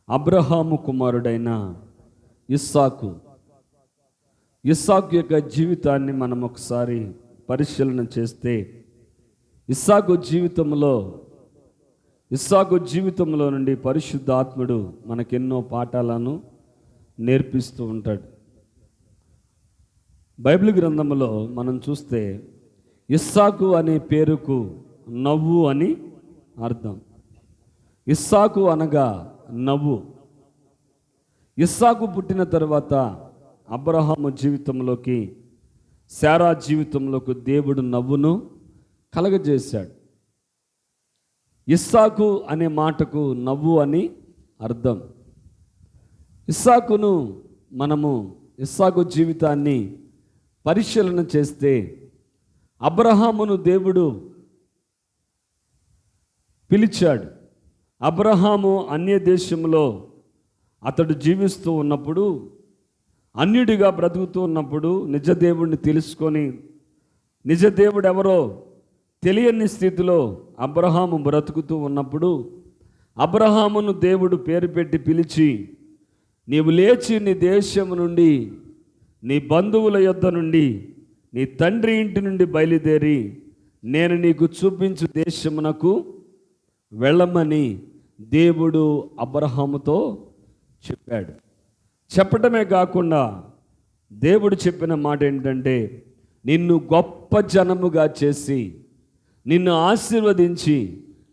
అబ్రహాము కుమారుడైన ఇస్సాకు యొక్క జీవితాన్ని మనం ఒకసారి పరిశీలన చేస్తే ఇస్సాకు జీవితంలో నుండి పరిశుద్ధాత్ముడు మనకెన్నో పాఠాలను నేర్పిస్తూ ఉంటాడు. బైబిల్ గ్రంథంలో మనం చూస్తే ఇస్సాకు అనే పేరుకు నవ్వు అని అర్థం. ఇస్సాకు అనగా నవ్వు. ఇస్సాకు పుట్టిన తర్వాత అబ్రహాము జీవితంలోకి, శారా జీవితంలోకి దేవుడు నవ్వును కలగజేశాడు. ఇస్సాకు అనే మాటకు నవ్వు అని అర్థం. ఇస్సాకు జీవితాన్ని పరిశీలన చేస్తే అబ్రహామును దేవుడు పిలిచాడు. అబ్రహాము అన్య దేశంలో అతడు జీవిస్తూ ఉన్నప్పుడు, అన్యుడిగా బ్రతుకుతూ ఉన్నప్పుడు, నిజ దేవుడిని తెలుసుకొని నిజ దేవుడు ఎవరో తెలియని స్థితిలో అబ్రహాము బ్రతుకుతూ ఉన్నప్పుడు అబ్రహామును దేవుడు పేరు పెట్టి పిలిచి, నీవు లేచి నీ దేశం నుండి, నీ బంధువుల యొద్ద నుండి, నీ తండ్రి ఇంటి నుండి బయలుదేరి నేను నీకు చూపించు దేశమునకు వెళ్ళమని దేవుడు అబ్రహాముతో చెప్పాడు. చెప్పటమే కాకుండా దేవుడు చెప్పిన మాట ఏంటంటే, నిన్ను గొప్ప జనముగా చేసి, నిన్ను ఆశీర్వదించి,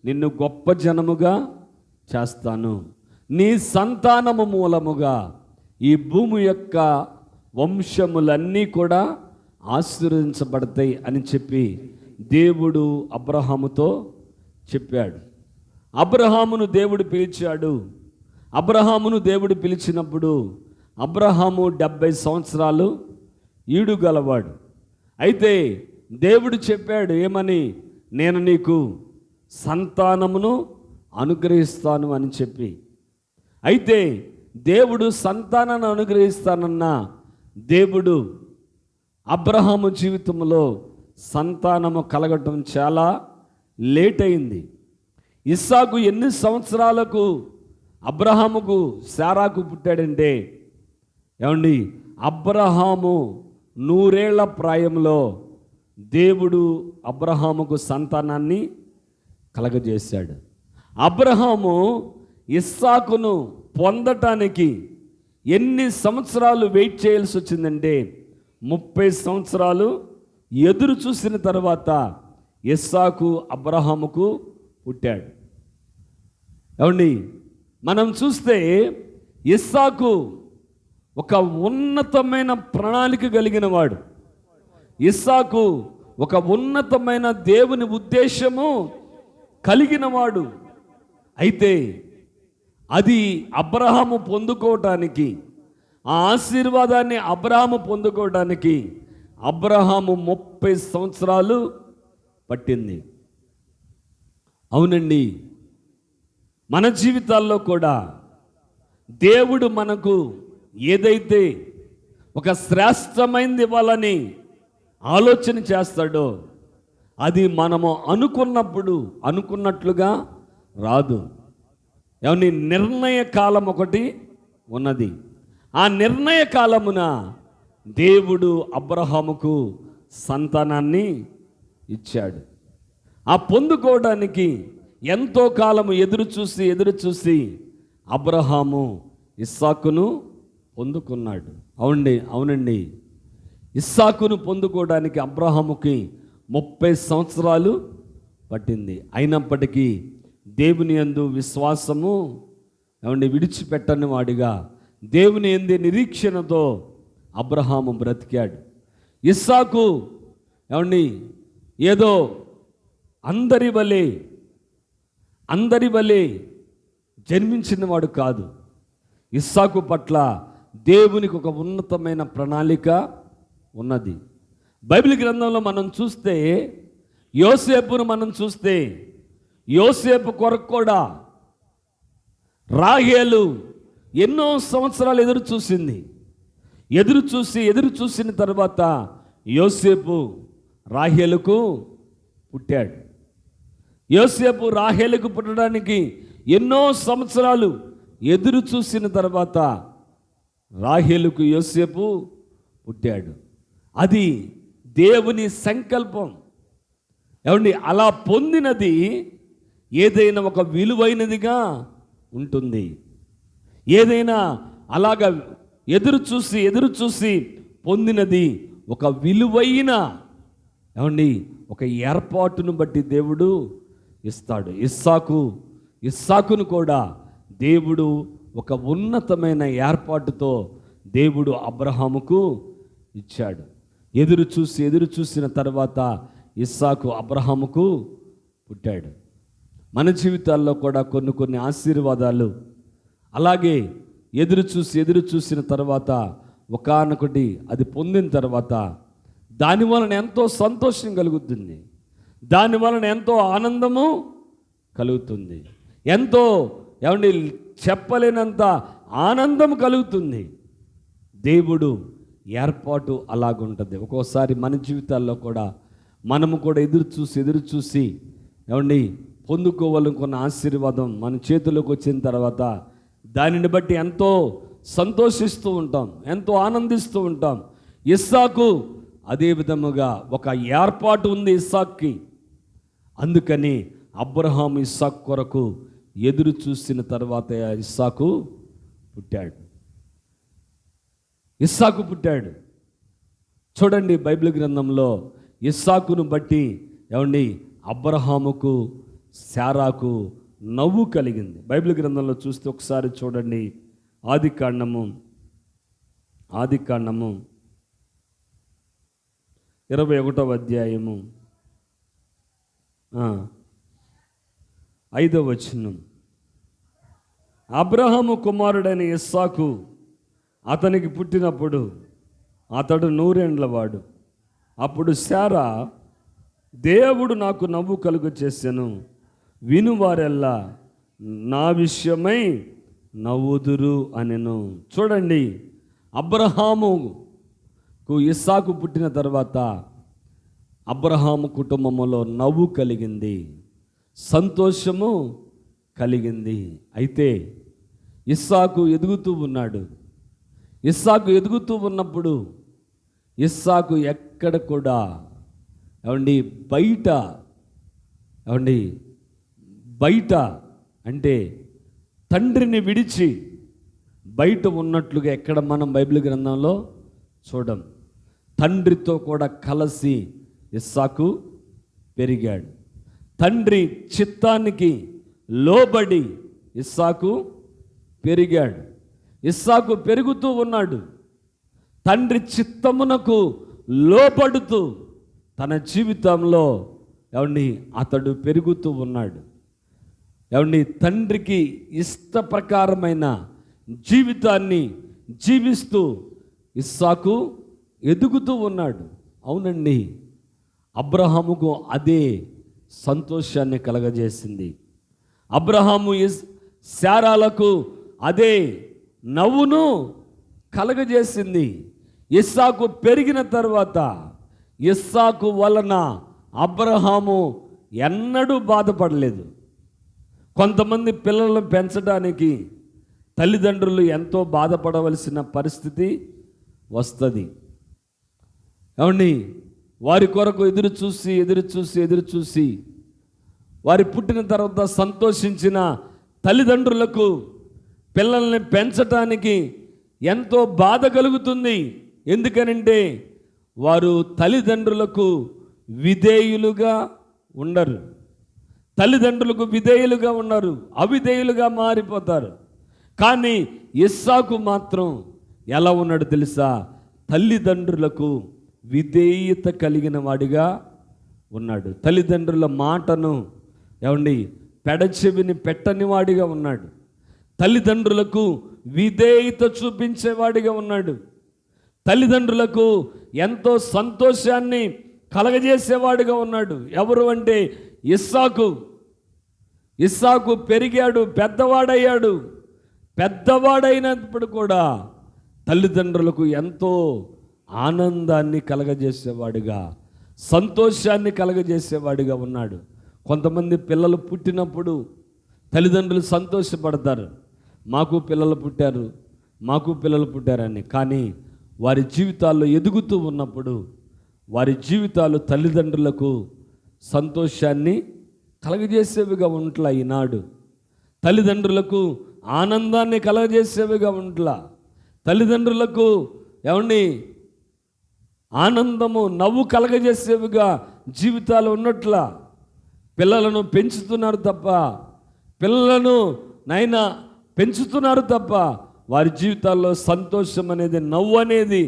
నిన్ను గొప్ప జనముగా చేస్తాను. నీ సంతానము మూలముగా ఈ భూమి యొక్క వంశములన్నీ కూడా ఆశీర్వదించబడతాయి అని చెప్పి దేవుడు అబ్రహాముతో చెప్పాడు. అబ్రహామును దేవుడు పిలిచాడు. అబ్రహామును దేవుడు పిలిచినప్పుడు అబ్రహాము 70 సంవత్సరాలు ఈడుగలవాడు. అయితే దేవుడు చెప్పాడు ఏమని, నేను నీకు సంతానమును అనుగ్రహిస్తాను అని చెప్పి. అయితే దేవుడు సంతానాన్ని అనుగ్రహిస్తానన్న దేవుడు అబ్రహాము జీవితంలో సంతానము కలగటం చాలా లేట్ అయింది. ఇస్సాకు ఎన్ని సంవత్సరాలకు అబ్రహాముకు శారాకు పుట్టాడంటే, ఏమండి, అబ్రహాము 100 ఏళ్ల ప్రాయంలో దేవుడు అబ్రహాముకు సంతానాన్ని కలగజేశాడు. అబ్రహాము ఇస్సాకును పొందటానికి ఎన్ని సంవత్సరాలు వెయిట్ చేయాల్సి వచ్చిందంటే 30 సంవత్సరాలు ఎదురు చూసిన తర్వాత ఇస్సాకు అబ్రహాముకు పుట్టాడు. ఏమండి, మనం చూస్తే ఇస్సాకు ఒక ఉన్నతమైన ప్రణాళిక కలిగిన వాడు. ఇస్సాకు ఒక ఉన్నతమైన దేవుని ఉద్దేశము కలిగిన వాడు. అయితే అది అబ్రహాము పొందుకోవటానికి, ఆ ఆశీర్వాదాన్ని అబ్రహాము పొందుకోవడానికి అబ్రహాము 30 సంవత్సరాలు పట్టింది. అవునండి, మన జీవితాల్లో కూడా దేవుడు మనకు ఏదైతే ఒక శ్రేష్టమైనది ఇవ్వాలని ఆలోచన చేస్తాడో అది మనము అనుకున్నట్లుగా రాదు. ఏమని, నిర్ణయ కాలం ఒకటి ఉన్నది. ఆ నిర్ణయ కాలమున దేవుడు అబ్రహాముకు సంతానాన్ని ఇచ్చాడు. ఆ పొందుకోవడానికి ఎంతో కాలము ఎదురు చూసి అబ్రహాము ఇస్సాకును పొందుకున్నాడు. అవునండి, ఇస్సాకును పొందుకోవడానికి అబ్రహాముకి 30 సంవత్సరాలు పట్టింది. అయినప్పటికీ దేవుని యందు విశ్వాసము విడిచిపెట్టని వాడిగా దేవుని యందు నిరీక్షణతో అబ్రహాము బ్రతికాడు. ఇస్సాకు ఏదో అందరి వలె జన్మించిన వాడు కాదు. ఇస్సాకు పట్ల దేవునికి ఒక ఉన్నతమైన ప్రణాళిక ఉన్నది. బైబిల్ గ్రంథంలో మనం చూస్తే యోసేపు కొరకు కూడా రాహేలు ఎన్నో సంవత్సరాలు ఎదురు చూసిన తర్వాత యోసేపు రాహేలుకు పుట్టాడు. యోసేపు రాహేలుకు పుట్టడానికి ఎన్నో సంవత్సరాలు ఎదురు చూసిన తర్వాత రాహేలుకు యోసేపు పుట్టాడు. అది దేవుని సంకల్పం. ఏమండి, అలా పొందినది ఏదైనా ఒక విలువైనదిగా ఉంటుంది. ఏదైనా అలాగా ఎదురు చూసి పొందినది ఒక విలువైన, ఏమండి, ఒక ఏర్పాటును బట్టి దేవుడు ఇస్తాడు. ఇస్సాకును కూడా దేవుడు ఒక ఉన్నతమైన ఏర్పాటుతో దేవుడు అబ్రహాముకు ఇచ్చాడు. ఎదురు చూసిన తర్వాత ఇస్సాకు అబ్రహాముకు పుట్టాడు. మన జీవితాల్లో కూడా కొన్ని ఆశీర్వాదాలు అలాగే ఎదురు చూసిన తర్వాత ఒకానొకటి అది పొందిన తర్వాత దాని వలన ఎంతో సంతోషం కలుగుతుంది, దాని వలన ఎంతో ఆనందము కలుగుతుంది, ఎంతో, ఏమండి, చెప్పలేనంత ఆనందం కలుగుతుంది. దేవుడు ఏర్పాటు అలాగుంటుంది. ఒక్కోసారి మన జీవితాల్లో కూడా మనము కూడా ఎదురు చూసి ఏమండి పొందుకోవాలనుకున్న ఆశీర్వాదం మన చేతిలోకి వచ్చిన తర్వాత దానిని బట్టి ఎంతో సంతోషిస్తూ ఉంటాం, ఎంతో ఆనందిస్తూ ఉంటాం. ఇస్సాకు అదే విధముగా ఒక ఏర్పాటు ఉంది ఇస్సాక్కి. అందుకని అబ్రహాము ఇస్సాకు కొరకు ఎదురు చూసిన తర్వాత ఇస్సాకు పుట్టాడు. చూడండి, బైబిల్ గ్రంథంలో ఇస్సాకును బట్టి, ఏమండి, అబ్రహాముకు శారాకు నవ్వు కలిగింది. బైబిల్ గ్రంథంలో చూస్తే ఒకసారి చూడండి, ఆదికాండము 21వ అధ్యాయము 5వ వచనం. అబ్రహాము కుమారుడైన ఇస్సాకు అతనికి పుట్టినప్పుడు అతడు 100 ఏండ్లవాడు. అప్పుడు శారా, దేవుడు నాకు నవ్వు కలుగ చేసెను, వినువారెల్లా నా విషయమై నవ్వుదురు అనెను. చూడండి, అబ్రహాముకు ఇస్సాకు పుట్టిన తర్వాత అబ్రహాము కుటుంబంలో నవ్వు కలిగింది, సంతోషము కలిగింది. అయితే ఇస్సాకు ఎదుగుతూ ఉన్నాడు. ఇస్సాకు ఎదుగుతూ ఉన్నప్పుడు ఇస్సాకు ఎక్కడ కూడా, ఏమండి, బయట అంటే తండ్రిని విడిచి బయట ఉన్నట్లుగా ఎక్కడ మనం బైబిల్ గ్రంథంలో చూడం. తండ్రితో కూడా కలిసి ఇస్సాకు పెరిగాడు. తండ్రి చిత్తానికి లోబడి ఇస్సాకు పెరిగాడు. ఇస్సాకు పెరుగుతూ ఉన్నాడు. తండ్రి చిత్తమునకు లోబడుతూ తన జీవితంలో, ఏమండి, అతడు పెరుగుతూ ఉన్నాడు. ఏమండి, తండ్రికి ఇష్ట ప్రకారమైన జీవితాన్ని జీవిస్తూ ఇస్సాకు ఎదుగుతూ ఉన్నాడు. అవునండి, అబ్రహాముకు అదే సంతోషాన్ని కలగజేసింది. అబ్రహాము శారాలకు అదే నవ్వును కలగజేసింది. ఇస్సాకు పెరిగిన తర్వాత ఇస్సాకు వలన అబ్రహాము ఎన్నడూ బాధపడలేదు. కొంతమంది పిల్లలను పెంచడానికి తల్లిదండ్రులు ఎంతో బాధపడవలసిన పరిస్థితి వస్తుంది. ఏమండి, వారి కొరకు ఎదురు చూసి వారి పుట్టిన తర్వాత సంతోషించిన తల్లిదండ్రులకు పిల్లల్ని పెంచటానికి ఎంతో బాధ కలుగుతుంది. ఎందుకనంటే వారు తల్లిదండ్రులకు విధేయులుగా ఉండరు, తల్లిదండ్రులకు విధేయులుగా ఉన్నారు, అవిధేయులుగా మారిపోతారు. కానీ ఇస్సాకు మాత్రం ఎలా ఉన్నాడు తెలుసా? తల్లిదండ్రులకు విధేయత కలిగిన వాడిగా ఉన్నాడు. తల్లిదండ్రుల మాటను, ఏమండి, పెడచెవిని పెట్టని వాడిగా ఉన్నాడు. తల్లిదండ్రులకు విధేయత చూపించేవాడిగా ఉన్నాడు. తల్లిదండ్రులకు ఎంతో సంతోషాన్ని కలగజేసేవాడిగా ఉన్నాడు. ఎవరు అంటే ఇస్సాకు పెరిగాడు, పెద్దవాడయ్యాడు. పెద్దవాడైనప్పుడు కూడా తల్లిదండ్రులకు ఎంతో ఆనందాన్ని కలగజేసేవాడిగా, సంతోషాన్ని కలగజేసేవాడిగా ఉన్నాడు. కొంతమంది పిల్లలు పుట్టినప్పుడు తల్లిదండ్రులు సంతోషపడతారు. మాకు పిల్లలు పుట్టారు, మాకు పిల్లలు పుట్టారని. కానీ వారి జీవితాల్లో ఎదుగుతూ ఉన్నప్పుడు వారి జీవితాలు తల్లిదండ్రులకు సంతోషాన్ని కలగజేసేవిగా ఉంట్లా. ఈనాడు తల్లిదండ్రులకు ఆనందాన్ని కలగజేసేవిగా ఉంట్లా. తల్లిదండ్రులకు ఏమండి ఆనందము, నవ్వు కలగజేసేవిగా జీవితాలు ఉన్నట్లా. పిల్లలను పెంచుతున్నారు తప్ప, పిల్లలను నైనా పెంచుతున్నారు తప్ప వారి జీవితాల్లో సంతోషం అనేది, నవ్వు అనేది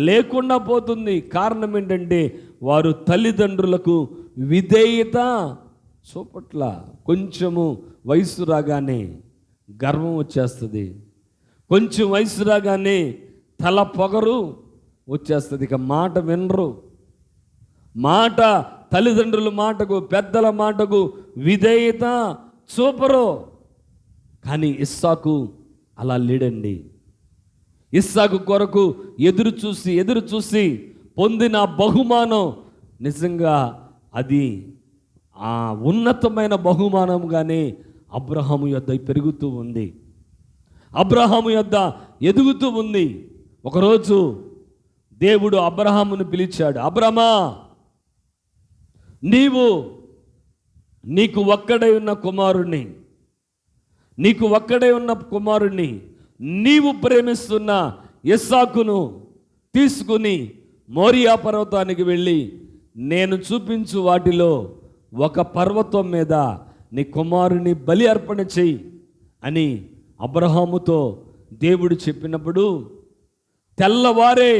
లేకుండా పోతుంది. కారణం ఏంటంటే వారు తల్లిదండ్రులకు విధేయత చూపట్ల. కొంచెము వయసు రాగానే గర్వం వచ్చేస్తుంది, కొంచెం వయసు రాగానే తల పొగరు వచ్చేస్తుంది. ఇక మాట వినరు, మాట తల్లిదండ్రుల మాటకు, పెద్దల మాటకు విధేయత చూపరు. కానీ ఇస్సాకు అలా లేడండి. ఇస్సాకు కొరకు ఎదురు చూసి పొందిన బహుమానం నిజంగా అది ఆ ఉన్నతమైన బహుమానంగానే అబ్రహాము యొద్ద పెరుగుతూ ఉంది, అబ్రహాము యొద్ద ఎదుగుతూ ఉంది. ఒకరోజు దేవుడు అబ్రహామును పిలిచాడు. అబ్రహమా, నీకు ఒక్కడై ఉన్న కుమారుణ్ణి నీవు ప్రేమిస్తున్న ఇస్సాకును తీసుకుని మోరియా పర్వతానికి వెళ్ళి నేను చూపించు వాటిలో ఒక పర్వతం మీద నీ కుమారుని బలి అర్పణ చెయ్యి అని అబ్రహాముతో దేవుడు చెప్పినప్పుడు తెల్లవారే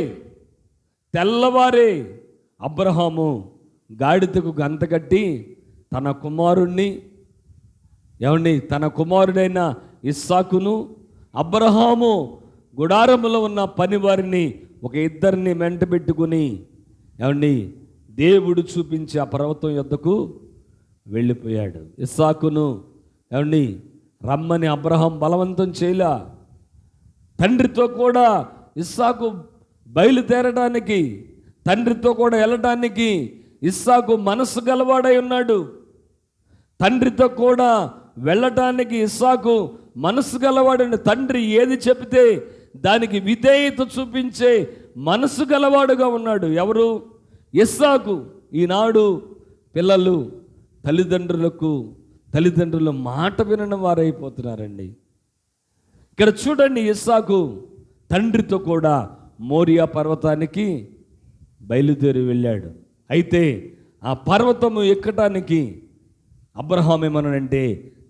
అబ్రహాము గాడిదకు గంత కట్టి తన కుమారుడైన ఇస్సాకును, అబ్రహాము గుడారములో ఉన్న పనివారిని ఒక ఇద్దరిని మెంట పెట్టుకుని దేవుడు చూపించి ఆ పర్వతం యొద్దకు వెళ్ళిపోయాడు. ఇస్సాకును రమ్మని అబ్రహాం బలవంతం చేయలా. తండ్రితో కూడా ఇస్సాకు బయలుదేరడానికి, తండ్రితో కూడా వెళ్ళటానికి ఇస్సాకు మనసు గలవాడై ఉన్నాడు. తండ్రితో కూడా వెళ్ళటానికి ఇస్సాకు మనసు గలవాడని, తండ్రి ఏది చెబితే దానికి విధేయత చూపించే మనసు గలవాడుగా ఉన్నాడు. ఎవరు? ఇస్సాకు. ఈనాడు పిల్లలు తల్లిదండ్రుల మాట వినని వారైపోతున్నారండి. ఇక్కడ చూడండి, ఇస్సాకు తండ్రితో కూడా మోరియా పర్వతానికి బయలుదేరి వెళ్ళాడు. అయితే ఆ పర్వతము ఎక్కటానికి అబ్రహాం ఏమన్నాడంటే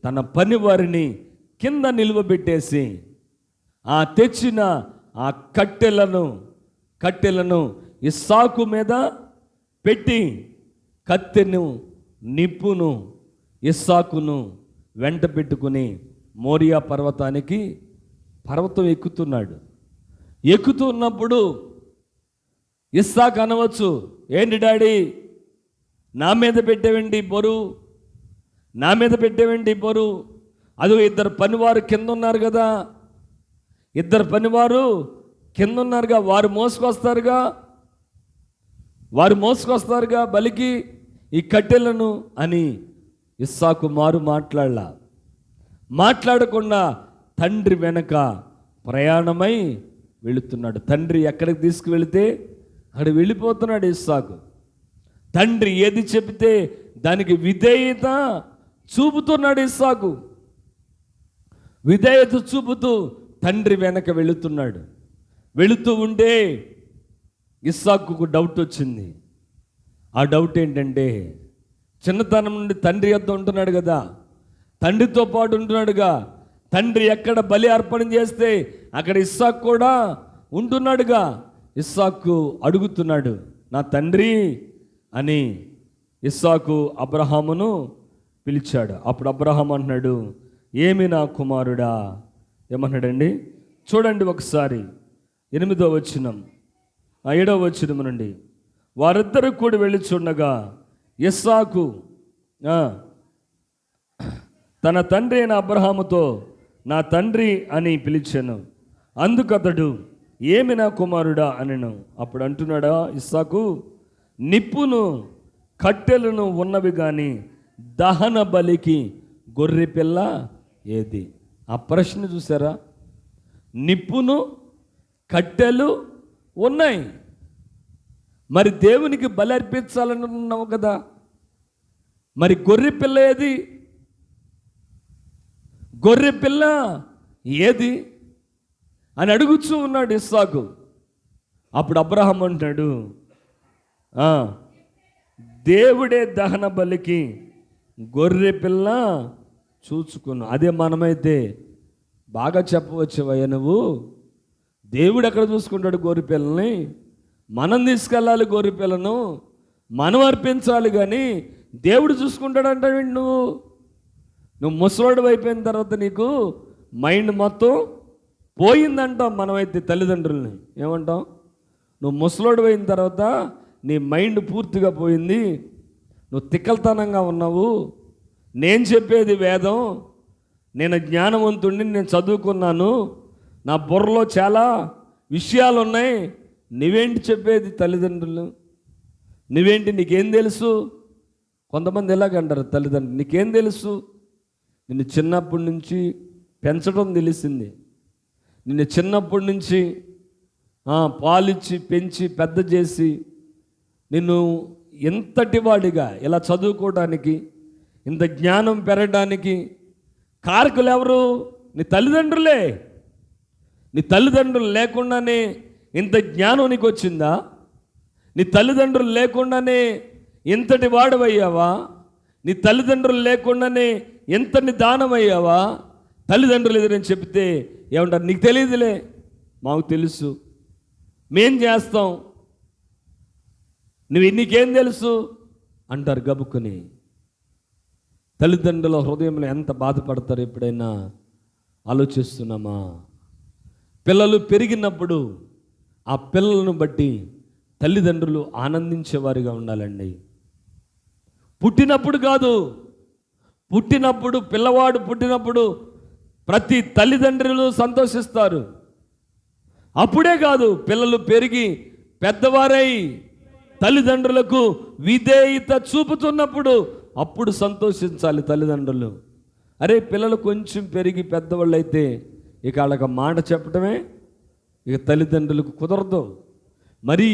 తన పని వారిని కింద నిలువబెట్టేసి ఆ తెచ్చిన ఆ కట్టెలను ఇస్సాకు మీద పెట్టి కత్తెను, నిప్పును, ఇస్సాకును వెంట పెట్టుకుని మోరియా పర్వతం ఎక్కుతున్నప్పుడు ఇస్సాకు అనవచ్చు, ఏంటి డాడీ నా మీద పెట్టేవండి బరువు, అదో ఇద్దరు పనివారు కింద ఉన్నారుగా, వారు మోసుకొస్తారుగా బలికి ఈ కట్టెలను అని ఇస్సాకు మాట్లాడకుండా తండ్రి వెనక ప్రయాణమై వెళుతున్నాడు. తండ్రి ఎక్కడికి తీసుకువెళితే అక్కడ వెళ్ళిపోతున్నాడు ఇస్సాకు. తండ్రి ఏది చెబితే దానికి విధేయత చూపుతున్నాడు ఇస్సాకు. విధేయత చూపుతూ తండ్రి వెనక వెళుతున్నాడు. వెళుతూ ఉంటే ఇస్సాకుకు డౌట్ వచ్చింది. ఆ డౌట్ ఏంటంటే, చిన్నతనం నుండి తండ్రి యొద్ద ఉంటున్నాడు కదా, తండ్రితో పాటు ఉంటున్నాడుగా, తండ్రి ఎక్కడ బలి అర్పణ చేస్తే అక్కడ ఇస్సాకు కూడా ఉంటున్నాడుగా. ఇస్సాకు అడుగుతున్నాడు, నా తండ్రి అని ఇస్సాకు అబ్రహామును పిలిచాడు. అప్పుడు అబ్రహాం అంటున్నాడు, ఏమి నా కుమారుడా, ఏమన్నాడండి చూడండి ఒకసారి 8వ వచనం, 7వ వచనం నుండి. వారిద్దరూ కూడా వెళ్ళి చూడగా ఇస్సాకు తన తండ్రి అయిన అబ్రహాముతో నా తండ్రి అని పిలిచాను. అందుకతడు ఏమి నా కుమారుడా అనెను. అప్పుడు అంటున్నాడా ఇస్సాకు, నిప్పును కట్టెలను ఉన్నవి కానీ దహన బలికి గొర్రె పిల్ల ఏది? ఆ ప్రశ్న చూసారా? నిప్పును కట్టెలు ఉన్నాయి, మరి దేవునికి బలి అర్పించాలని ఉన్నావు కదా, మరి గొర్రె పిల్ల ఏది? గొర్రె పిల్ల ఏది అని అడుగుచూ ఉన్నాడు ఇస్సాకు. అప్పుడు అబ్రహాం అంటాడు, దేవుడే దహన బలికి గొర్రె పిల్ల చూచుకున్నావు. అదే మనమైతే బాగా చెప్పవచ్చువయ్యా, నువ్వు దేవుడు ఎక్కడ చూసుకుంటాడు గొర్రె పిల్లని? మనం తీసుకెళ్ళాలి గొర్రె పిల్లను, మనం అర్పించాలి, కానీ దేవుడు చూసుకుంటాడంటావు. నువ్వు ముసలోడు అయిపోయిన తర్వాత నీకు మైండ్ మొత్తం పోయిందంటాం మనమైతే తల్లిదండ్రులని. ఏమంటాం? నువ్వు ముసలోడు అయిన తర్వాత నీ మైండ్ పూర్తిగా పోయింది, నువ్వు తిక్కలతనంగా ఉన్నావు, నేను చెప్పేది వేదం, నేను జ్ఞానవంతుడిని, నేను చదువుకున్నాను, నా బుర్రలో చాలా విషయాలు ఉన్నాయి, నువ్వేంటి చెప్పేది తల్లిదండ్రులు? నువ్వేంటి, నీకేం తెలుసు? కొంతమంది ఎలాగంటారు తల్లిదండ్రులు, నీకేం తెలుసు? నిన్ను చిన్నప్పటి నుంచి పెంచడం తెలిసింది, నిన్ను చిన్నప్పటి నుంచి పాలిచ్చి పెంచి పెద్ద చేసి నిన్ను ఎంతటి వాడిగా ఇలా చదువుకోవడానికి, ఇంత జ్ఞానం పెరగడానికి కారకులు ఎవరు? నీ తల్లిదండ్రులే. నీ తల్లిదండ్రులు లేకుండానే ఇంత జ్ఞానం నీకు వచ్చిందా? నీ తల్లిదండ్రులు లేకుండానే ఇంతటి వాడవయ్యావా? నీ తల్లిదండ్రులు లేకుండానే ఎంత నిదానమయ్యావా? తల్లిదండ్రులు ఎదురని చెప్తే ఏమంటారు? నీకు తెలియదులే, మాకు తెలుసు, మేం చేస్తాం, నీకేం తెలుసు అంటారు గబుక్కుని. తల్లిదండ్రుల హృదయంలో ఎంత బాధపడతారు ఎప్పుడైనా ఆలోచిస్తున్నామా? పిల్లలు పెరిగినప్పుడు ఆ పిల్లలను బట్టి తల్లిదండ్రులు ఆనందించేవారిగా ఉండాలండి. పుట్టినప్పుడు కాదు, పిల్లవాడు పుట్టినప్పుడు ప్రతి తల్లిదండ్రులు సంతోషిస్తారు. అప్పుడే కాదు, పిల్లలు పెరిగి పెద్దవారై తల్లిదండ్రులకు విధేయత చూపుతున్నప్పుడు అప్పుడు సంతోషించాలి తల్లిదండ్రులు. అరే, పిల్లలు కొంచెం పెరిగి పెద్దవాళ్ళు అయితే ఇక వాళ్ళకి మాట చెప్పడమే ఇక తల్లిదండ్రులకు కుదరదు. మరి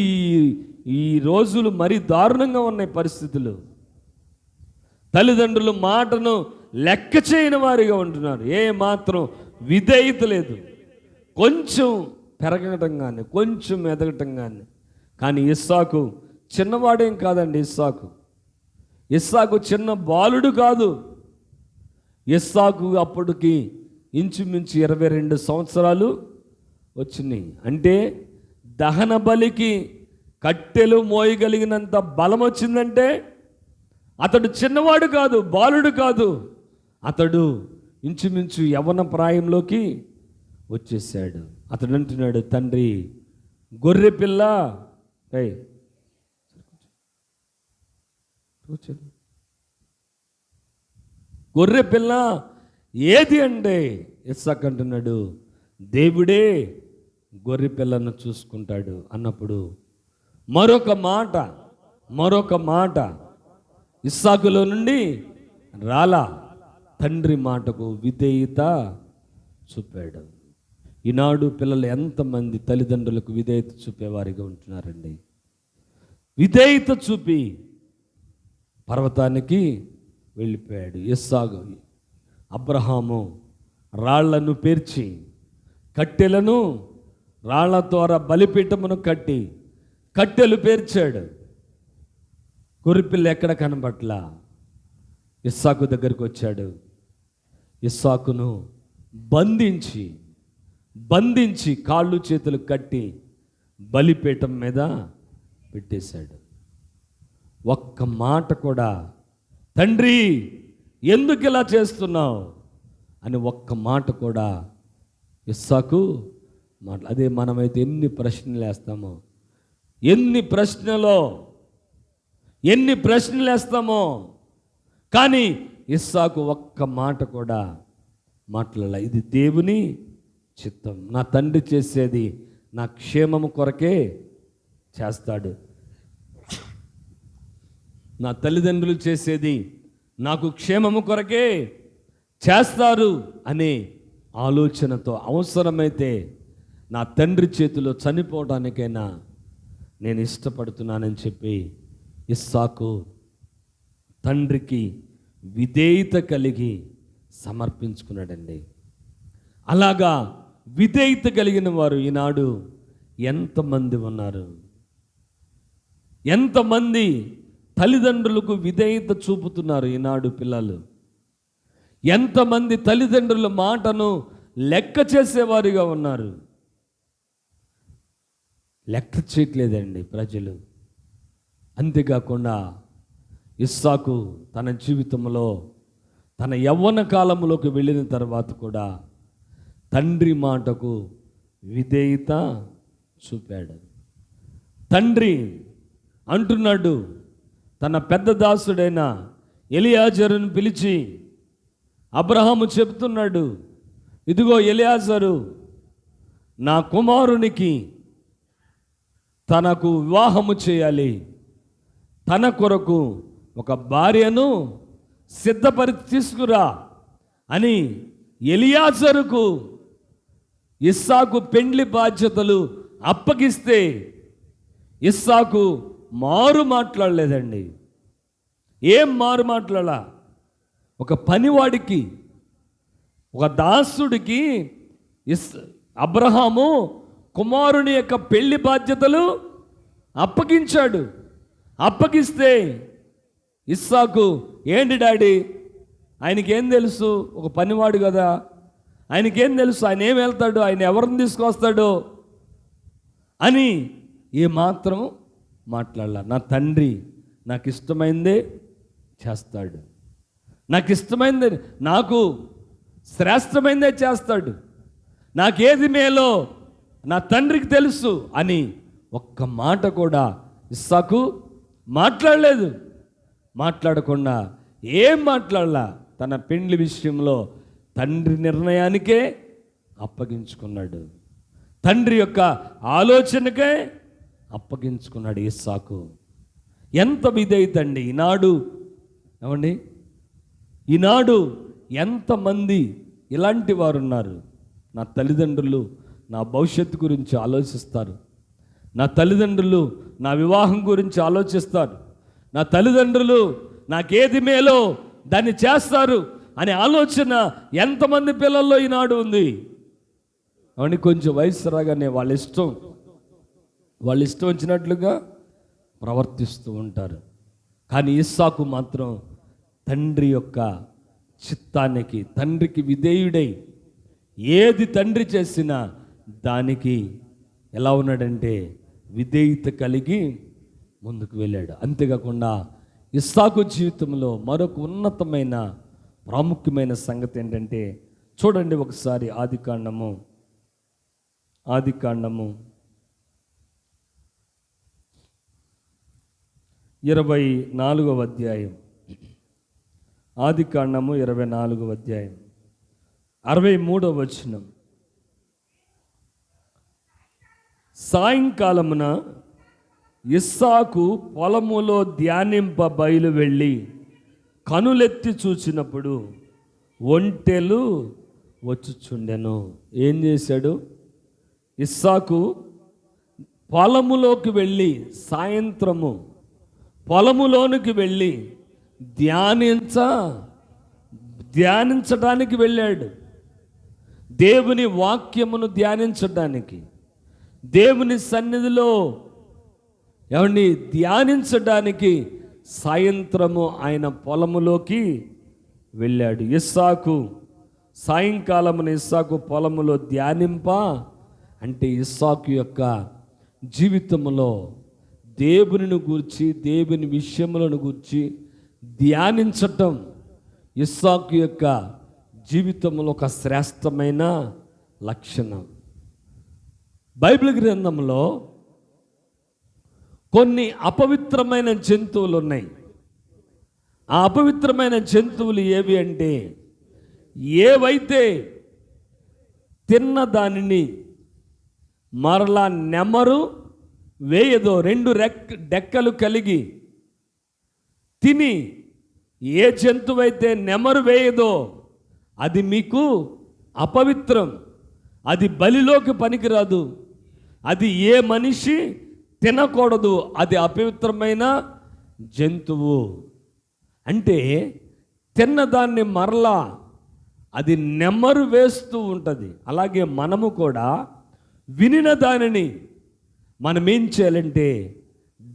ఈ రోజులు మరీ దారుణంగా ఉన్నాయి పరిస్థితులు. తల్లిదండ్రులు మాటను లెక్క చేయని వారిగా ఉంటున్నారు, ఏ మాత్రం విధేయత లేదు, కొంచెం పెరగటం కానీ కొంచెం ఎదగటం కానీ ఇస్సాకు చిన్నవాడేం కాదండి. ఇస్సాకు చిన్న బాలుడు కాదు. ఇస్సాకు అప్పటికి ఇంచుమించు 22 సంవత్సరాలు వచ్చినాయి. అంటే దహన బలికి కట్టెలు మోయగలిగినంత బలం వచ్చిందంటే అతడు చిన్నవాడు కాదు, బాలుడు కాదు, అతడు ఇంచుమించు యవ్వన ప్రాయంలోకి వచ్చేసాడు. అతడు అంటున్నాడు, తండ్రి గొర్రె పిల్ల గొర్రె పిల్ల ఏది అంటే ఇస్సాకు అంటున్నాడు, దేవుడే గొర్రె పిల్లను చూసుకుంటాడు అన్నప్పుడు మరొక మాట ఇస్సాకులో నుండి రాలా. తండ్రి మాటకు విధేయత చూపాడు. ఈనాడు పిల్లలు ఎంతమంది తల్లిదండ్రులకు విధేయత చూపేవారిగా ఉంటున్నారండి? విధేయత చూపి పర్వతానికి వెళ్ళిపోయాడు ఇస్సాకు. అబ్రహాము రాళ్లను పేర్చి కట్టెలను రాళ్ల ద్వారా బలిపీఠమును కట్టి కట్టెలు పేర్చాడు. గొర్రెపిల్ల ఎక్కడ కనబట్లా. ఇస్సాకు దగ్గరికి వచ్చాడు. ఇస్సాకును బంధించి కాళ్ళు చేతులు కట్టి బలిపీఠం మీద పెట్టేశాడు. ఒక్క మాట కూడా, తండ్రి ఎందుకు ఇలా చేస్తున్నావు అని ఒక్క మాట కూడా ఇస్సాకు అదే మనమైతే ఎన్ని ప్రశ్నలు వేస్తామో, ఎన్ని ప్రశ్నలు వేస్తామో, కానీ ఇస్సాకు ఒక్క మాట కూడా మాట్లాడాల. ఇది దేవుని చిత్తం, నా తండ్రి చేసేది నా క్షేమము కొరకే చేస్తాడు, నా తల్లిదండ్రులు చేసేది నాకు క్షేమము కొరకే చేస్తారు అనే ఆలోచనతో అవసరమైతే నా తండ్రి చేతిలో చనిపోవడానికైనా నేను ఇష్టపడుతున్నానని చెప్పి ఇస్సాకు తండ్రికి విధేయత కలిగి సమర్పించుకున్నాడండి. అలాగా విధేయత కలిగిన వారు ఈనాడు ఎంతమంది ఉన్నారు? ఎంతమంది తల్లిదండ్రులకు విధేయత చూపుతున్నారు ఈనాడు పిల్లలు? ఎంతమంది తల్లిదండ్రుల మాటను లెక్క చేసేవారిగా ఉన్నారు? లెక్క చేయట్లేదండి ప్రజలు. అంతేకాకుండా ఇస్సాకు తన జీవితంలో తన యవ్వన కాలంలోకి వెళ్ళిన తర్వాత కూడా తండ్రి మాటకు విధేయత చూపాడు. తండ్రి అంటున్నాడు, తన పెద్ద దాసుడైన ఎలియాజరును పిలిచి అబ్రహాము చెప్తున్నాడు, ఇదిగో ఎలియాజరు నా కుమారునికి తనకు వివాహము చేయాలి, తన కొరకు ఒక భార్యను సిద్ధపరిచి తీసుకురా అని ఎలియాజరుకు ఇస్సాకు పెండ్లి బాధ్యతలు అప్పగిస్తే ఇస్సాకు మారు మాట్లాడలేదండి. ఏం మారు మాట్లాడాల? ఒక పనివాడికి, ఒక దాసుడికి అబ్రహాము కుమారుని యొక్క పెళ్లి బాధ్యతలు అప్పగించాడు. అప్పగిస్తే ఇస్సాకు, ఏంటి డాడీ, ఆయనకేం తెలుసు, ఒక పనివాడు కదా, ఆయనకేం తెలుసు, ఆయన ఏం వెళ్తాడు, ఆయన ఎవరిని తీసుకొస్తాడు అని ఏమాత్రం మాట్లాడాల. నా తండ్రి నాకు ఇష్టమైందే చేస్తాడు, నాకు ఇష్టమైందే, నాకు శ్రేష్టమైందే చేస్తాడు, నాకేది మేలో నా తండ్రికి తెలుసు అని ఒక్క మాట కూడా ఇస్సాకు మాట్లాడలేదు. మాట్లాడకుండా ఏం మాట్లాడలా, తన పెండ్లి విషయంలో తండ్రి నిర్ణయానికే అప్పగించుకున్నాడు, తండ్రి యొక్క ఆలోచనకే అప్పగించుకున్నాడు ఇస్సాకు. ఎంత విధేయత అండి ఈనాడు! ఏమండి, ఈనాడు ఎంతమంది ఇలాంటి వారు ఉన్నారు? నా తల్లిదండ్రులు నా భవిష్యత్తు గురించి ఆలోచిస్తారు, నా తల్లిదండ్రులు నా వివాహం గురించి ఆలోచిస్తారు, నా తల్లిదండ్రులు నాకేది మేలో దాన్ని చేస్తారు అనే ఆలోచన ఎంతమంది పిల్లల్లో ఈనాడు ఉంది? అవన్నీ కొంచెం వయసు రాగానే వాళ్ళ ఇష్టం వచ్చినట్లుగా ప్రవర్తిస్తూ ఉంటారు. కానీ ఇస్సాకు మాత్రం తండ్రి యొక్క చిత్తానికి, తండ్రికి విధేయుడై ఏది తండ్రి చేసినా దానికి ఎలా ఉన్నాడంటే విధేయత కలిగి ముందుకు వెళ్ళాడు. అంతేకాకుండా ఇస్సాకు జీవితంలో మరొక ఉన్నతమైన ప్రాముఖ్యమైన సంగతి ఏంటంటే, చూడండి ఒకసారి ఆదికాండము 24వ అధ్యాయం, ఆదికాండము 24వ అధ్యాయం 63వ వచనం. సాయంకాలమున ఇస్సాకు పొలములో ధ్యానింప బయలు వెళ్ళి కనులెత్తి చూచినప్పుడు ఒంటెలు వచ్చుచుండెను. ఏం చేశాడు? ఇస్సాకు పొలములోకి వెళ్ళి, సాయంత్రము పొలములోనికి వెళ్ళి ధ్యానించడానికి వెళ్ళాడు. దేవుని వాక్యమును ధ్యానించడానికి, దేవుని సన్నిధిలో ఏమండి ధ్యానించడానికి సాయంత్రము ఆయన పొలములోకి వెళ్ళాడు. ఇస్సాకు సాయంకాలమున ఇస్సాకు పొలములో ధ్యానింప అంటే ఇస్సాకు యొక్క జీవితంలో దేవునిని గూర్చి, దేవుని విషయములను గూర్చి ధ్యానించటం ఇస్సాకు యొక్క జీవితంలో ఒక శ్రేష్టమైన లక్షణం. బైబిల్ గ్రంథంలో కొన్ని అపవిత్రమైన జంతువులు ఉన్నాయి. ఆ అపవిత్రమైన జంతువులు ఏవి అంటే, ఏవైతే తిన్న దానిని మరలా నెమరు వేయదో, రెండు డెక్కలు కలిగి తిని ఏ జంతువైతే నెమరు వేయదో అది మీకు అపవిత్రం, అది బలిలోకి పనికిరాదు, అది ఏ మనిషి తినకూడదు, అది అపవిత్రమైన జంతువు. అంటే తిన్నదాన్ని మరలా అది నెమ్మరు వేస్తూ ఉంటుంది. అలాగే మనము కూడా వినిన దానిని మనం ఏం చేయాలంటే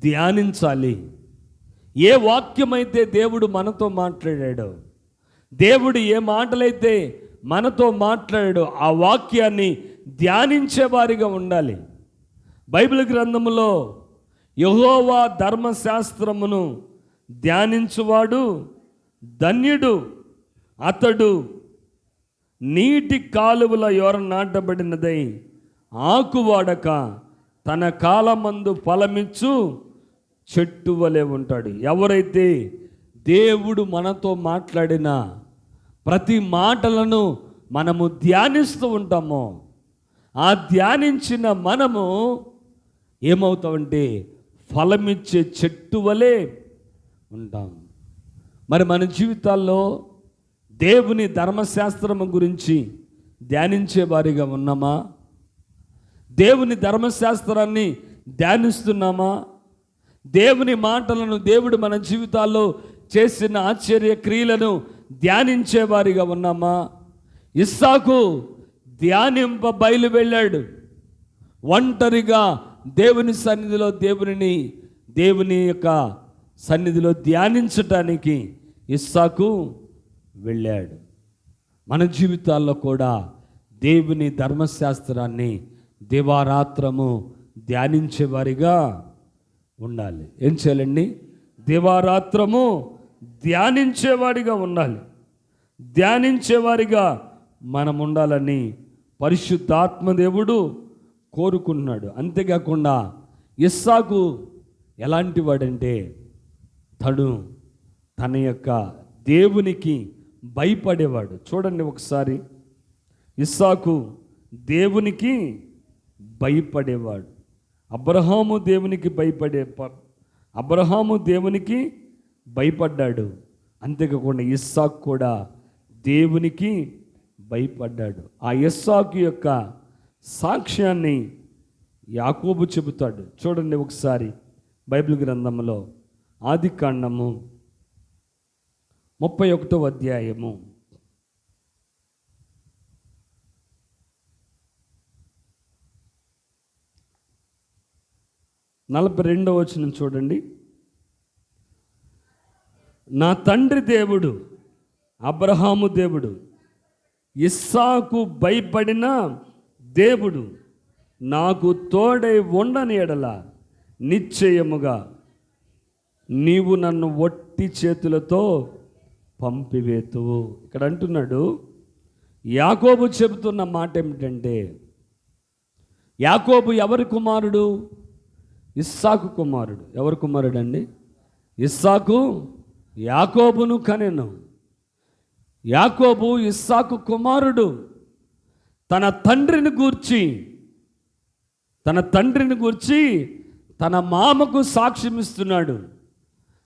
ధ్యానించాలి. ఏ వాక్యమైతే దేవుడు మనతో మాట్లాడాడో, దేవుడు ఏ మాటలైతే మనతో మాట్లాడాడో ఆ వాక్యాన్ని ధ్యానించే వారిగా ఉండాలి. బైబిల్ గ్రంథములో యెహోవా ధర్మశాస్త్రమును ధ్యానించువాడు ధన్యుడు, అతడు నీటి కాలువల యొర నాటబడినదై ఆకువాడక తన కాలమందు ఫలమిచ్చు చెట్టు వలె ఉంటాడు. ఎవరైతే దేవుడు మనతో మాట్లాడిన ప్రతి మాటలను మనము ధ్యానిస్తూ ఉంటామో, ఆ ధ్యానించిన మనము ఏమవుతామంటే ఫలమిచ్చే చెట్టు వలె ఉంటాం. మరి మన జీవితాల్లో దేవుని ధర్మశాస్త్రము గురించి ధ్యానించే వారిగా ఉన్నామా? దేవుని ధర్మశాస్త్రాన్ని ధ్యానిస్తున్నామా? దేవుని మాటలను, దేవుడు మన జీవితాల్లో చేసిన ఆశ్చర్య క్రియలను ధ్యానించే వారిగా ఉన్నామా? ఇస్సాకు ధ్యానింప బయలు వెళ్ళాడు. ఒంటరిగా దేవుని సన్నిధిలో దేవుని యొక్క సన్నిధిలో ధ్యానించటానికి ఇస్సాకు వెళ్ళాడు. మన జీవితాల్లో కూడా దేవుని ధర్మశాస్త్రాన్ని దివారాత్రము ధ్యానించేవారిగా ఉండాలి. ఏం చేయాలండి? దివారాత్రము ధ్యానించేవాడిగా ఉండాలి. ధ్యానించేవారిగా మనం ఉండాలని పరిశుద్ధాత్మదేవుడు కోరుకున్నాడు. అంతేకాకుండా ఇస్సాకు ఎలాంటి వాడంటే తన యొక్క దేవునికి భయపడేవాడు. చూడండి ఒకసారి, ఇస్సాకు దేవునికి భయపడేవాడు. అబ్రహాము దేవునికి భయపడ్డాడు. అంతేకాకుండా ఇస్సాకు కూడా దేవునికి భయపడ్డాడు. ఆ ఇస్సాకు యొక్క సాక్ష్యాన్ని యాకోబు చెబుతాడు. చూడండి ఒకసారి బైబిల్ గ్రంథంలో ఆదికాండము 31వ అధ్యాయము 42వ వచనం చూడండి. నా తండ్రి దేవుడు అబ్రహాము దేవుడు, ఇస్సాకు భయపడిన దేవుడు నాకు తోడై ఉండని ఎడల నిశ్చయముగా నీవు నన్ను ఒట్టి చేతులతో పంపివేతువు. ఇక్కడ అంటున్నాడు, యాకోబు చెబుతున్న మాట ఏమిటంటే, యాకోబు ఎవరి కుమారుడు? ఇస్సాకు కుమారుడు. ఎవరి కుమారుడు అండి? ఇస్సాకు యాకోబును కనెను. యాకోబు ఇస్సాకు కుమారుడు. తన తండ్రిని గూర్చి తన మామకు సాక్ష్యం ఇస్తున్నాడు.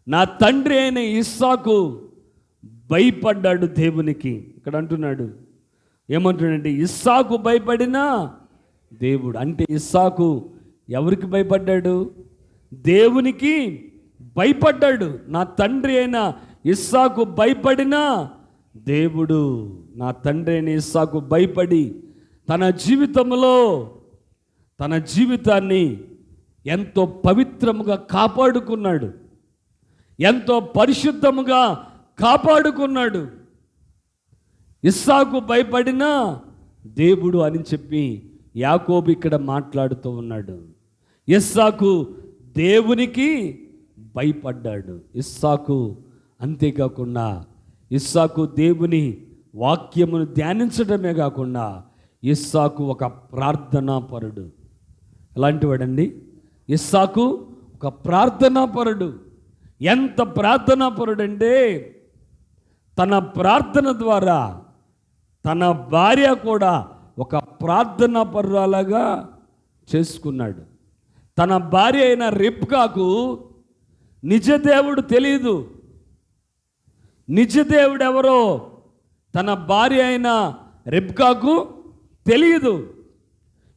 నా తండ్రి అయిన ఇస్సాకు భయపడ్డాడు దేవునికి. ఇక్కడ అంటున్నాడు, ఏమంటున్నాడంటే ఇస్సాకు భయపడిన దేవుడు. అంటే ఇస్సాకు ఎవరికి భయపడ్డాడు? దేవునికి భయపడ్డాడు. నా తండ్రి అయిన ఇస్సాకు భయపడిన దేవుడు. నా తండ్రి అయిన ఇస్సాకు భయపడి తన జీవితాన్ని ఎంతో పవిత్రముగా కాపాడుకున్నాడు, ఎంతో పరిశుద్ధముగా కాపాడుకున్నాడు. ఇస్సాకు భయపడిన దేవుడు అని చెప్పి యాకోబు ఇక్కడ మాట్లాడుతూ ఉన్నాడు. ఇస్సాకు దేవునికి భయపడ్డాడు. ఇస్సాకు అంతేకాకుండా ఇస్సాకు దేవుని వాక్యమును ధ్యానించడమే కాకుండా ఇస్సాకు ఒక ప్రార్థనాపరుడు. ఎలాంటి వాడండి? ఇస్సాకు ఒక ప్రార్థనాపరుడు. ఎంత ప్రార్థనాపరుడంటే తన ప్రార్థన ద్వారా తన భార్య కూడా ఒక ప్రార్థనాపరురాలుగా చేసుకున్నాడు. తన భార్య అయిన రిబ్కాకు నిజదేవుడు తెలియదు. నిజదేవుడు ఎవరో తన భార్య అయిన రెబ్కాకు తెలియదు,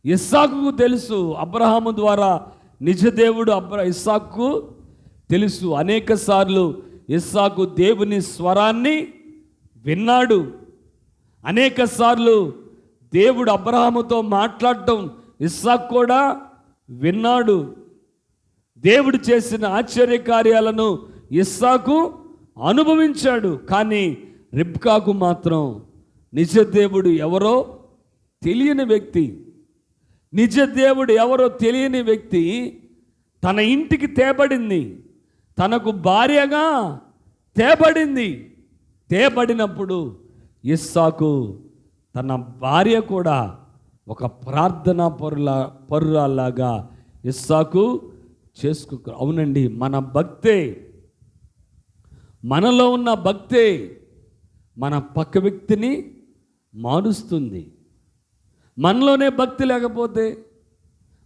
ఇస్సాకుకు తెలుసు. అబ్రహాము ద్వారా నిజ దేవుడు ఇస్సాకుకు తెలుసు. అనేక సార్లు ఇస్సాకు దేవుని స్వరాన్ని విన్నాడు. అనేక సార్లు దేవుడు అబ్రహాముతో మాట్లాడటం ఇస్సాకు కూడా విన్నాడు. దేవుడు చేసిన ఆశ్చర్యకార్యాలను ఇస్సాకు అనుభవించాడు. కానీ రిబ్కాకు మాత్రం నిజ దేవుడు ఎవరో తెలియని వ్యక్తి, నిజ దేవుడు ఎవరో తెలియని వ్యక్తి తన ఇంటికి తేబడింది, తనకు భార్యగా తేబడింది. తేబడినప్పుడు ఇస్సాకు తన భార్య కూడా ఒక ప్రార్థనా పరురాల్లాగా ఇస్సాకు అవునండి, మన భక్తే, మనలో ఉన్న భక్తే మన పక్క వ్యక్తిని మారుస్తుంది. మనలోనే భక్తి లేకపోతే,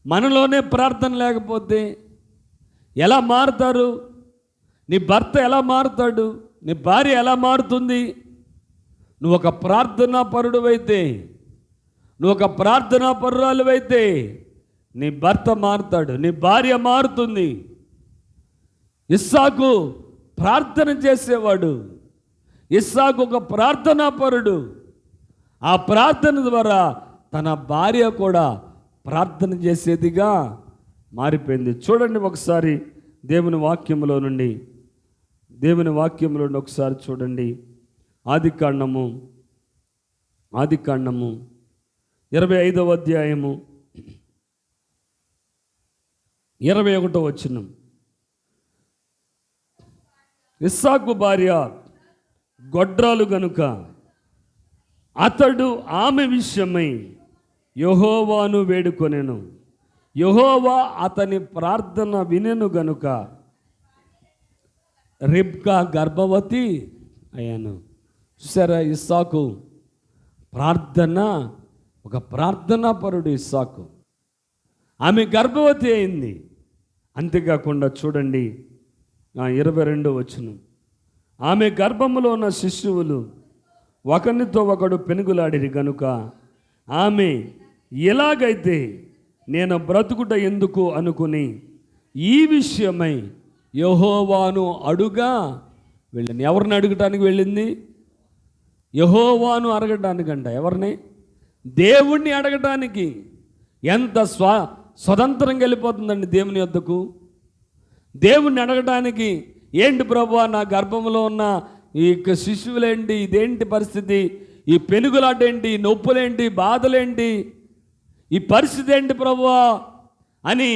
మనలోనే ప్రార్థన లేకపోతే ఎలా మారుతారు? నీ భర్త ఎలా మారుతాడు? నీ భార్య ఎలా మారుతుంది? నువ్వు ఒక ప్రార్థనా పరుడువైతే, నువ్వు ఒక ప్రార్థనా పరురాలువైతే నీ భర్త మారుతాడు, నీ భార్య మారుతుంది. ఇస్సాకు ప్రార్థన చేసేవాడు, ఇస్సాకు ఒక ప్రార్థనా పరుడు. ఆ ప్రార్థన ద్వారా తన భార్య కూడా ప్రార్థన చేసేదిగా మారిపోయింది. చూడండి ఒకసారి దేవుని వాక్యంలో నుండి ఒకసారి చూడండి. ఆదికాండము 25వ అధ్యాయము 21వ వచనం. ఇస్సాకు భార్య గొడ్రాలు గనుక అతడు ఆమె విషయమై యెహోవాను వేడుకొనెను. యెహోవా అతని ప్రార్థన వినెను గనుక రిబ్కా గర్భవతి అయ్యాను. చూసారా, ఇస్సాకు ఒక ప్రార్థనా పరుడు ఇస్సాకు. ఆమె గర్భవతి అయింది. అంతేకాకుండా చూడండి 22వ వచనం. ఆమె గర్భములో ఉన్న శిశువులు ఒకరితో ఒకడు పెనుగులాడిరి గనుక ఆమె ఎలాగైతే నేను బ్రతుకుట ఎందుకు అనుకుని ఈ విషయమై యెహోవాను అడుగా వెళ్ళింది. ఎవరిని అడగటానికి వెళ్ళింది? యెహోవాను అడగటానికంట. ఎవరిని? దేవుణ్ణి అడగటానికి. ఎంత స్వతంత్రంగా వెళ్ళిపోతుందండి దేవుని వద్దకు. దేవుణ్ణి అడగటానికి, ఏంటి ప్రభువా నా గర్భంలో ఉన్న ఈ శిశువులేంటి, ఇదేంటి పరిస్థితి, ఈ పెనుగులాటేంటి, నొప్పులేంటి, బాధలేంటి, ఈ పరిస్థితి ఏంటి ప్రభువా అని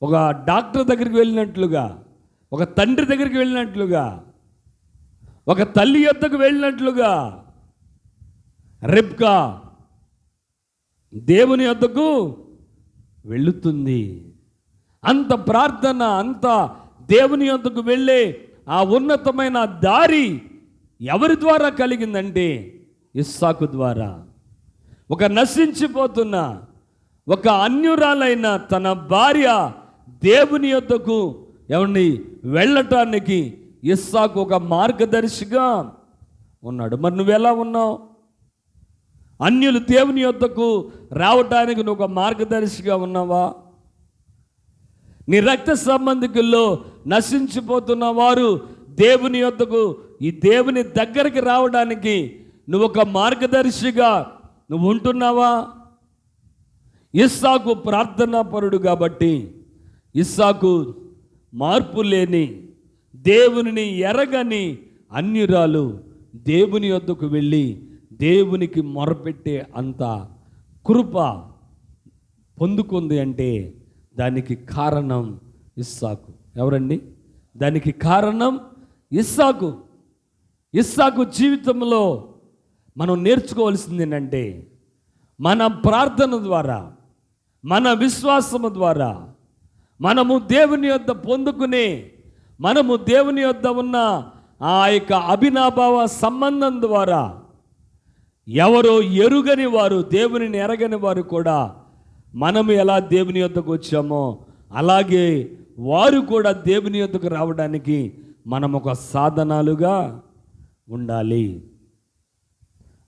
ఒక డాక్టర్ దగ్గరికి వెళ్ళినట్లుగా, ఒక తండ్రి దగ్గరికి వెళ్ళినట్లుగా, ఒక తల్లి యొద్దకు వెళ్ళినట్లుగా రిబ్కా దేవుని యొద్దకు వెళ్ళుతుంది. అంత ప్రార్థన, అంత దేవుని యొద్దకు వెళ్ళే ఆ ఉన్నతమైన దారి ఎవరి ద్వారా కలిగిందంటే ఇస్సాకు ద్వారా. ఒక నశించిపోతున్న ఒక అన్యురాలైన తన భార్య దేవుని యొద్దకు వెళ్ళటానికి ఇస్సాకు ఒక మార్గదర్శిగా ఉన్నాడు. మరి నువ్వెలా ఉన్నావు? అన్యులు దేవుని యొద్దకు రావటానికి నువ్వు ఒక మార్గదర్శిగా ఉన్నావా? నీ రక్త సంబంధికుల్లో నశించిపోతున్న వారు దేవుని యొద్దకు, ఈ దేవుని దగ్గరికి రావడానికి నువ్వు ఒక మార్గదర్శిగా నువ్వు ఉంటున్నావా? ఇస్సాకు ప్రార్థనా పరుడు కాబట్టి ఇస్సాకు మార్పు లేని, దేవునిని ఎరగని అన్యురాలు దేవుని యొద్దకు వెళ్ళి దేవునికి మొరపెట్టే అంత కృప పొందుకుంది అంటే దానికి కారణం ఇస్సాకు. ఎవరండి? దానికి కారణం ఇస్సాకు. ఇస్సాకు జీవితంలో మనం నేర్చుకోవాల్సింది ఏంటంటే, మన ప్రార్థన ద్వారా, మన విశ్వాసము ద్వారా మనము దేవుని యొద్ద పొందుకునే, మనము దేవుని యొద్ద ఉన్న ఆ యొక్క అభినాభావ సంబంధం ద్వారా ఎవరో ఎరుగని వారు, దేవునిని ఎరగని వారు కూడా మనము ఎలా దేవుని యొద్దకు వచ్చామో అలాగే వారు కూడా దేవుని యొద్దకు రావడానికి మనం ఒక సాధనాలుగా ఉండాలి.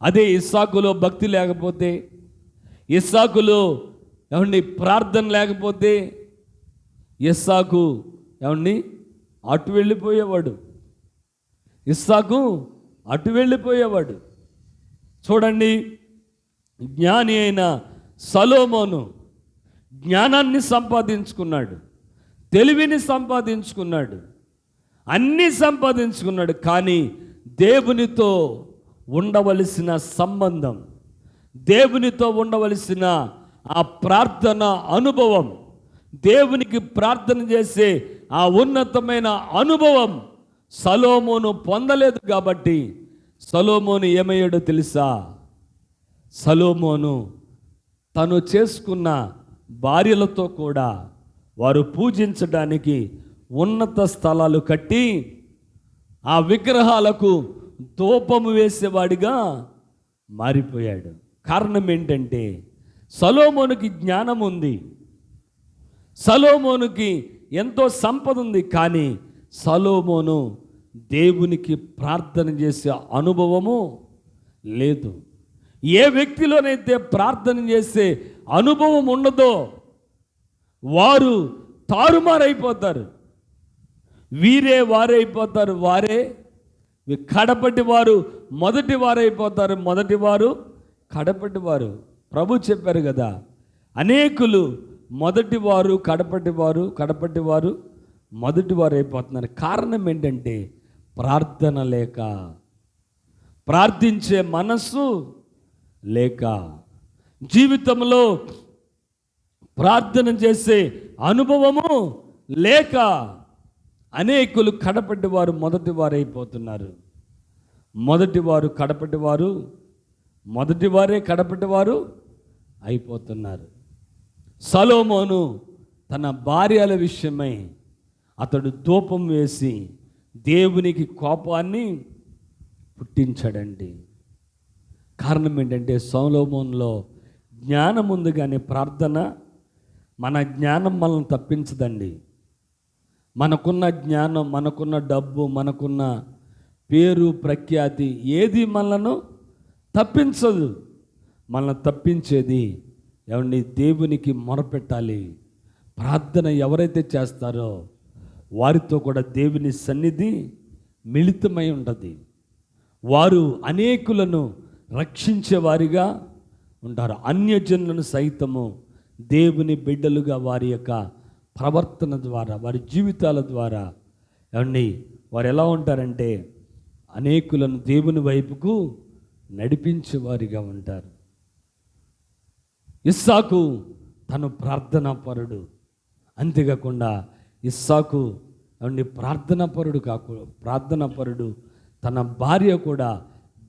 అదే ఇస్సాకులో భక్తి లేకపోతే, ఇస్సాకులో ఏమండి ప్రార్థన లేకపోతే, ఇస్సాకు ఏమండి అటు వెళ్ళిపోయేవాడు. ఇస్సాకు అటు వెళ్ళిపోయేవాడు. చూడండి, జ్ఞాని అయిన సొలొమోను జ్ఞానాన్ని సంపాదించుకున్నాడు, తెలివిని సంపాదించుకున్నాడు, అన్నీ సంపాదించుకున్నాడు. కానీ దేవునితో ఉండవలసిన సంబంధం, దేవునితో ఉండవలసిన ఆ ప్రార్థన అనుభవం, దేవునికి ప్రార్థన చేసే ఆ ఉన్నతమైన అనుభవం సొలొమోను పొందలేదు. కాబట్టి సొలొమోను ఏమయ్యాడో తెలుసా? సొలొమోను తను చేసుకున్న భార్యలతో కూడా వారు పూజించడానికి ఉన్నత స్థలాలు కట్టి ఆ విగ్రహాలకు ధూపము వేసేవాడిగా మారిపోయాడు. కారణం ఏంటంటే సొలొమోనుకి జ్ఞానం ఉంది, సొలొమోనుకి ఎంతో సంపద ఉంది. కానీ సొలొమోను దేవునికి ప్రార్థన చేసే అనుభవము లేదు. ఏ వ్యక్తిలోనైతే ప్రార్థన చేసే అనుభవం ఉండదో వారు తారుమారైపోతారు, వీరే వారైపోతారు, వారే కడపటి వారు మొదటి వారైపోతారు, మొదటి వారు కడపటి వారు. ప్రభు చెప్పారు కదా, అనేకులు మొదటి వారు కడపటి వారు, కడపటి వారు మొదటి వారు అయిపోతున్నారు. కారణం ఏంటంటే ప్రార్థన లేక, ప్రార్థించే మనస్సు లేక, జీవితంలో ప్రార్థన చేసే అనుభవము లేక అనేకులు కడపటి వారు మొదటి వారు అయిపోతున్నారు. మొదటి వారు కడపటి వారు, మొదటి వారే కడపటి వారు అయిపోతున్నారు. సొలొమోను తన భార్యల విషయమై అతడు ధూపం వేసి దేవునికి కోపాన్ని పుట్టించాడండి. కారణం ఏంటంటే సొలొమోనులో జ్ఞానం ఉంది, కానీ ప్రార్థన, మన జ్ఞానం మనల్ని తప్పించదండి. మనకున్న జ్ఞానం, మనకున్న డబ్బు, మనకున్న పేరు ప్రఖ్యాతి ఏది మనలను తప్పించదు. మనల్ని తప్పించేది ఏమండి దేవునికి మొరపెట్టాలి. ప్రార్థన ఎవరైతే చేస్తారో వారితో కూడా దేవుని సన్నిధి మిళితమై ఉంటుంది. వారు అనేకులను రక్షించే వారిగా ఉంటారు. అన్యజనులను సైతము దేవుని బిడ్డలుగా వారి యొక్క ప్రవర్తన ద్వారా, వారి జీవితాల ద్వారా ఏమండి వారు ఎలా ఉంటారంటే అనేకులను దేవుని వైపుకు నడిపించే వారిగా ఉంటారు. ఇస్సాకు తను ప్రార్థనా పరుడు. అంతేకాకుండా ఇస్సాకు ఏమండి ప్రార్థనా పరుడు. తన భార్య కూడా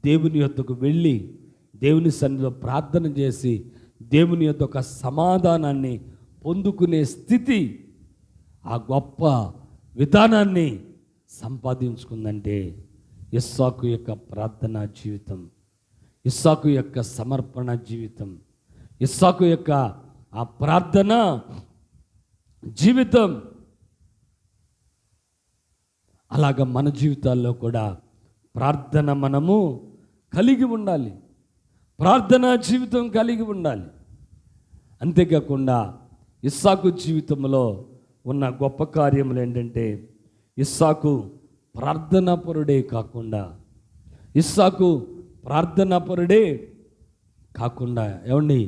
దేవుని యొద్దకు వెళ్ళి దేవుని సన్నిధిలో ప్రార్థన చేసి దేవుని యొక్క ఒక సమాధానాన్ని పొందుకునే స్థితి, ఆ గొప్ప విధానాన్ని సంపాదించుకుందంటే ఇస్సాకు యొక్క ప్రార్థనా జీవితం, ఇస్సాకు యొక్క సమర్పణ జీవితం, ఇస్సాకు యొక్క ఆ ప్రార్థన జీవితం. అలాగ మన జీవితాల్లో కూడా ప్రార్థన మనము కలిగి ఉండాలి, ప్రార్థనా జీవితం కలిగి ఉండాలి. అంతేకాకుండా ఇస్సాకు జీవితంలో ఉన్న గొప్ప కార్యములు ఏంటంటే ఇస్సాకు ప్రార్థనాపరుడే కాకుండా, ఇస్సాకు ప్రార్థనాపరుడే కాకుండా ఏమండి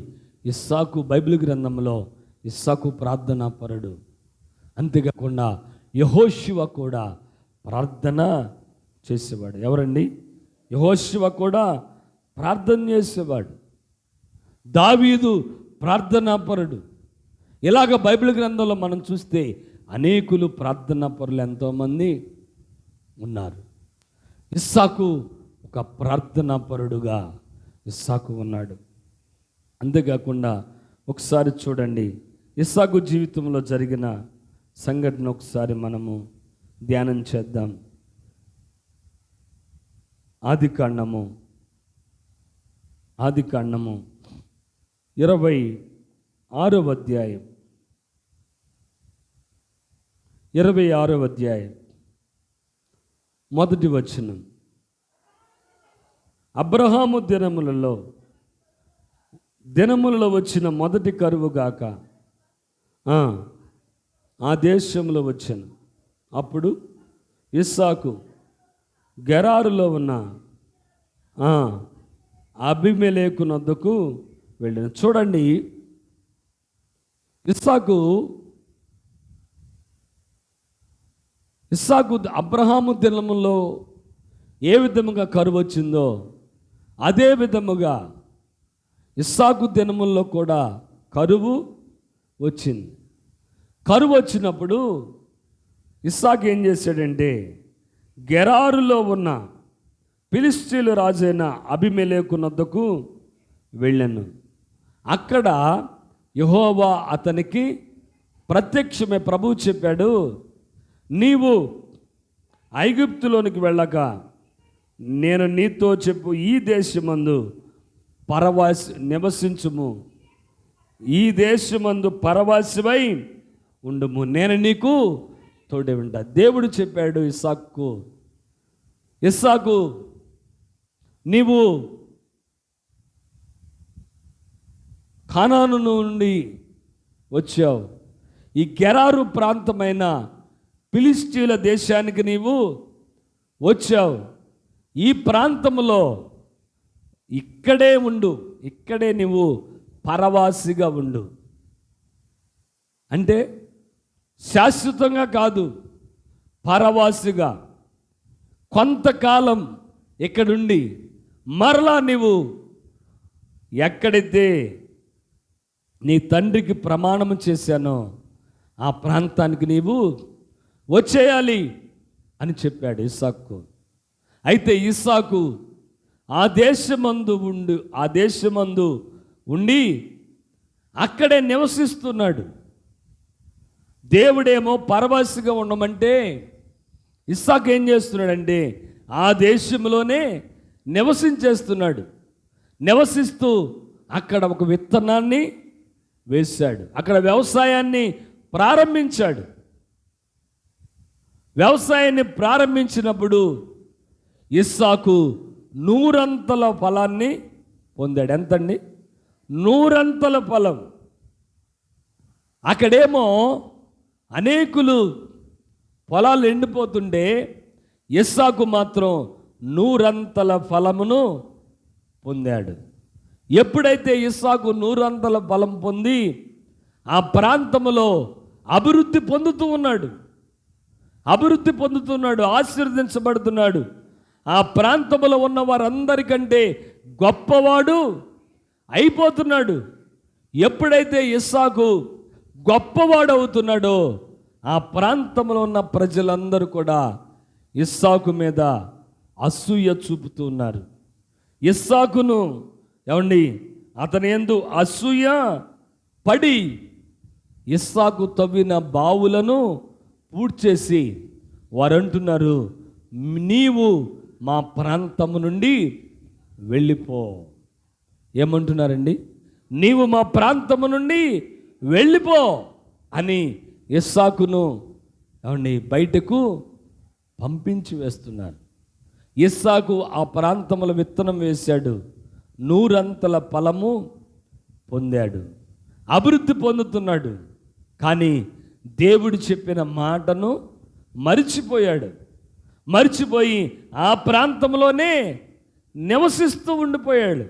ఇస్సాకు బైబిల్ గ్రంథంలో ఇస్సాకు ప్రార్థనాపరుడు. అంతేకాకుండా యెహోషువ కూడా ప్రార్థన చేసేవాడు. ఎవరండి? యెహోషువ కూడా ప్రార్థన చేసేవాడు. దావీదు ప్రార్థనాపరుడు. ఇలాగ బైబిల్ గ్రంథంలో మనం చూస్తే అనేకులు ప్రార్థనాపరులు ఎంతోమంది ఉన్నారు. ఇస్సాకు ఒక ప్రార్థనాపరుడుగా ఇస్సాకు ఉన్నాడు. అంతేకాకుండా ఒకసారి చూడండి, ఇస్సాకు జీవితంలో జరిగిన సంఘటన ఒకసారి మనము ధ్యానం చేద్దాం. ఆదికాండము 26వ అధ్యాయం 26వ అధ్యాయం మొదటి వచనం. అబ్రహాము దినములలో వచ్చిన మొదటి కరువు గాక ఆ దేశంలో వచ్చాను. అప్పుడు ఇస్సాకు గెరారులో ఉన్న అబీమెలెకు నొద్దకు వెళ్ళాను. చూడండి, ఇస్సాకు అబ్రహాము దినములో ఏ విధముగా కరువు వచ్చిందో అదే విధముగా ఇస్సాకు దినముల్లో కూడా కరువు వచ్చింది. కరువు వచ్చినప్పుడు ఇస్సాకు ఏం చేశాడంటే గెరారులో ఉన్న ఫిలిష్తీయుల రాజైన అబీమెలెకు నొద్దకు వెళ్ళాను. అక్కడ యెహోవా అతనికి ప్రత్యక్షమే ప్రభువు చెప్పాడు, నీవు ఐగుప్తులోనికి వెళ్ళక నేను నీతో చెప్పు ఈ దేశమందు నివసించుము, ఈ దేశమందు పరవాసివై ఉండుము, నేను నీకు తోడే ఉంటా. దేవుడు చెప్పాడు ఇస్సాకు నీవు కానాను నుండి వచ్చావు, ఈ గెరారు ప్రాంతమైన ఫిలిష్తీయుల దేశానికి నీవు వచ్చావు. ఈ ప్రాంతంలో ఇక్కడే ఉండు, ఇక్కడే నీవు పరవాసిగా ఉండు. అంటే శాశ్వతంగా కాదు, పరవాసిగా కొంతకాలం ఇక్కడుండి మరలా నీవు ఎక్కడైతే నీ తండ్రికి ప్రమాణం చేశానో ఆ ప్రాంతానికి నీవు వచ్చేయాలి అని చెప్పాడు ఇస్సాకు. అయితే ఇస్సాకు ఆ దేశమందు ఉండి అక్కడే నివసిస్తున్నాడు. దేవుడేమో పరవాసిగా ఉండమంటే ఇస్సాకు ఏం చేస్తున్నాడంటే ఆ దేశంలోనే నివసించేస్తున్నాడు. నివసిస్తూ అక్కడ ఒక విత్తనాన్ని వేశాడు, అక్కడ వ్యవసాయాన్ని ప్రారంభించాడు. వ్యవసాయాన్ని ప్రారంభించినప్పుడు ఇస్సాకు 100 ఫలాన్ని పొందాడు. ఎంతండి? 100 ఫలం. అక్కడేమో అనేకులు పొలాలు ఎండిపోతుండే ఇస్సాకు మాత్రం 100 ఫలమును పొందాడు. ఎప్పుడైతే ఇస్సాకు 100 ఫలం పొంది ఆ ప్రాంతంలో అభివృద్ధి పొందుతున్నాడు, ఆశీర్వదించబడుతున్నాడు. ఆ ప్రాంతంలో ఉన్న వారందరికంటే గొప్పవాడు అయిపోతున్నాడు. ఎప్పుడైతే ఇస్సాకు గొప్పవాడు అవుతున్నాడో ఆ ప్రాంతంలో ఉన్న ప్రజలందరూ కూడా ఇస్సాకు మీద అసూయ చూపుతున్నారు. ఇస్సాకును అతని యందు అసూయ పడి ఇస్సాకు తవ్విన బావులను పూడ్చేసి వారు అంటున్నారు, నీవు మా ప్రాంతము నుండి వెళ్ళిపో. ఏమంటున్నారండి? నీవు మా ప్రాంతము నుండి వెళ్ళిపో అని ఇస్సాకును బయటకు పంపించి వేస్తున్నారు. ఇస్సాకు ఆ ప్రాంతంలో విత్తనం వేశాడు, 100 ఫలము పొందాడు, అభివృద్ధి పొందుతున్నాడు. కానీ దేవుడు చెప్పిన మాటను మరిచిపోయి ఆ ప్రాంతంలోనే నివసిస్తూ ఉండిపోయాడు.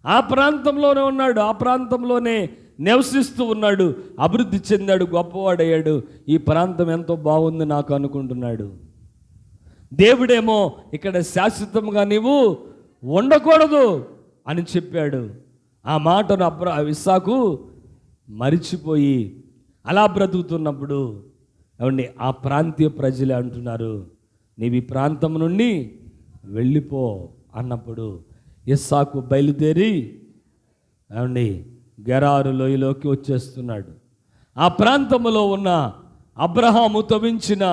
ఆ ప్రాంతంలోనే ఉన్నాడు, ఆ ప్రాంతంలోనే నివసిస్తూ ఉన్నాడు, అభివృద్ధి చెందాడు, గొప్పవాడయ్యాడు. ఈ ప్రాంతం ఎంతో బాగుంది నాకు అనుకుంటున్నాడు. దేవుడేమో ఇక్కడ శాశ్వతంగా నీవు ఉండకూడదు అని చెప్పాడు. ఆ మాటను ఇస్సాకు మరిచిపోయి అలా బ్రతుకుతున్నప్పుడు ఆ ప్రాంతీయ ప్రజలే అంటున్నారు, నీవు ఈ ప్రాంతం నుండి వెళ్ళిపో అన్నప్పుడు ఇస్సాకు బయలుదేరి గెరారు లోయలోకి వచ్చేస్తున్నాడు. ఆ ప్రాంతంలో ఉన్న అబ్రహాము తవ్వించిన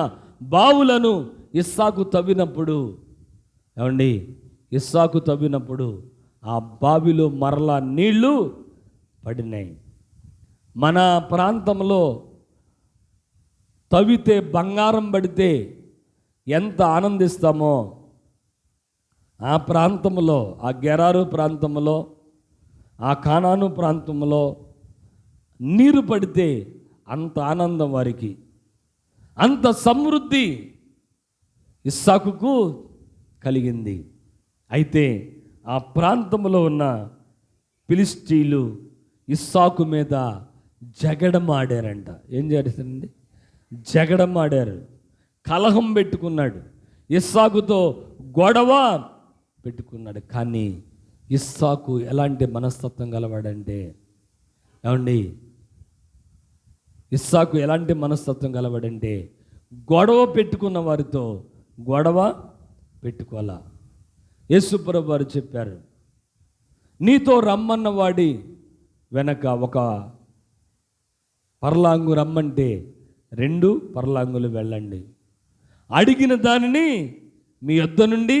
బావులను ఇస్సాకు తవ్వినప్పుడు ఆ బావిలో మరలా నీళ్లు పడినాయి. మన ప్రాంతంలో తవ్వితే బంగారం పడితే ఎంత ఆనందిస్తామో, ఆ ప్రాంతంలో, ఆ గెరారు ప్రాంతంలో, ఆ కానాను ప్రాంతంలో నీరు పడితే అంత ఆనందం వారికి, అంత సమృద్ధి ఇస్సాకుకు కలిగింది. అయితే ఆ ప్రాంతంలో ఉన్న ఫిలిష్తీయులు ఇస్సాకు మీద జగడమాడారంట. ఏం చేస్తారండి? జగడమాడారు, కలహం పెట్టుకున్నాడు, ఇస్సాకుతో గొడవ పెట్టుకున్నాడు. కానీ ఇస్సాకు ఎలాంటి మనస్తత్వం గలవాడంటే, ఏమండి, ఇస్సాకు ఎలాంటి మనస్తత్వం గలవాడంటే గొడవ పెట్టుకున్న వారితో గొడవ పెట్టుకోవాలా. యేసుప్రభు వారు చెప్పారు, నీతో రమ్మన్న వాడి వెనక ఒక పర్లాంగు రమ్మంటే 2 పర్లాంగులు వెళ్ళండి, అడిగిన దానిని మీ యొద్ద నుండి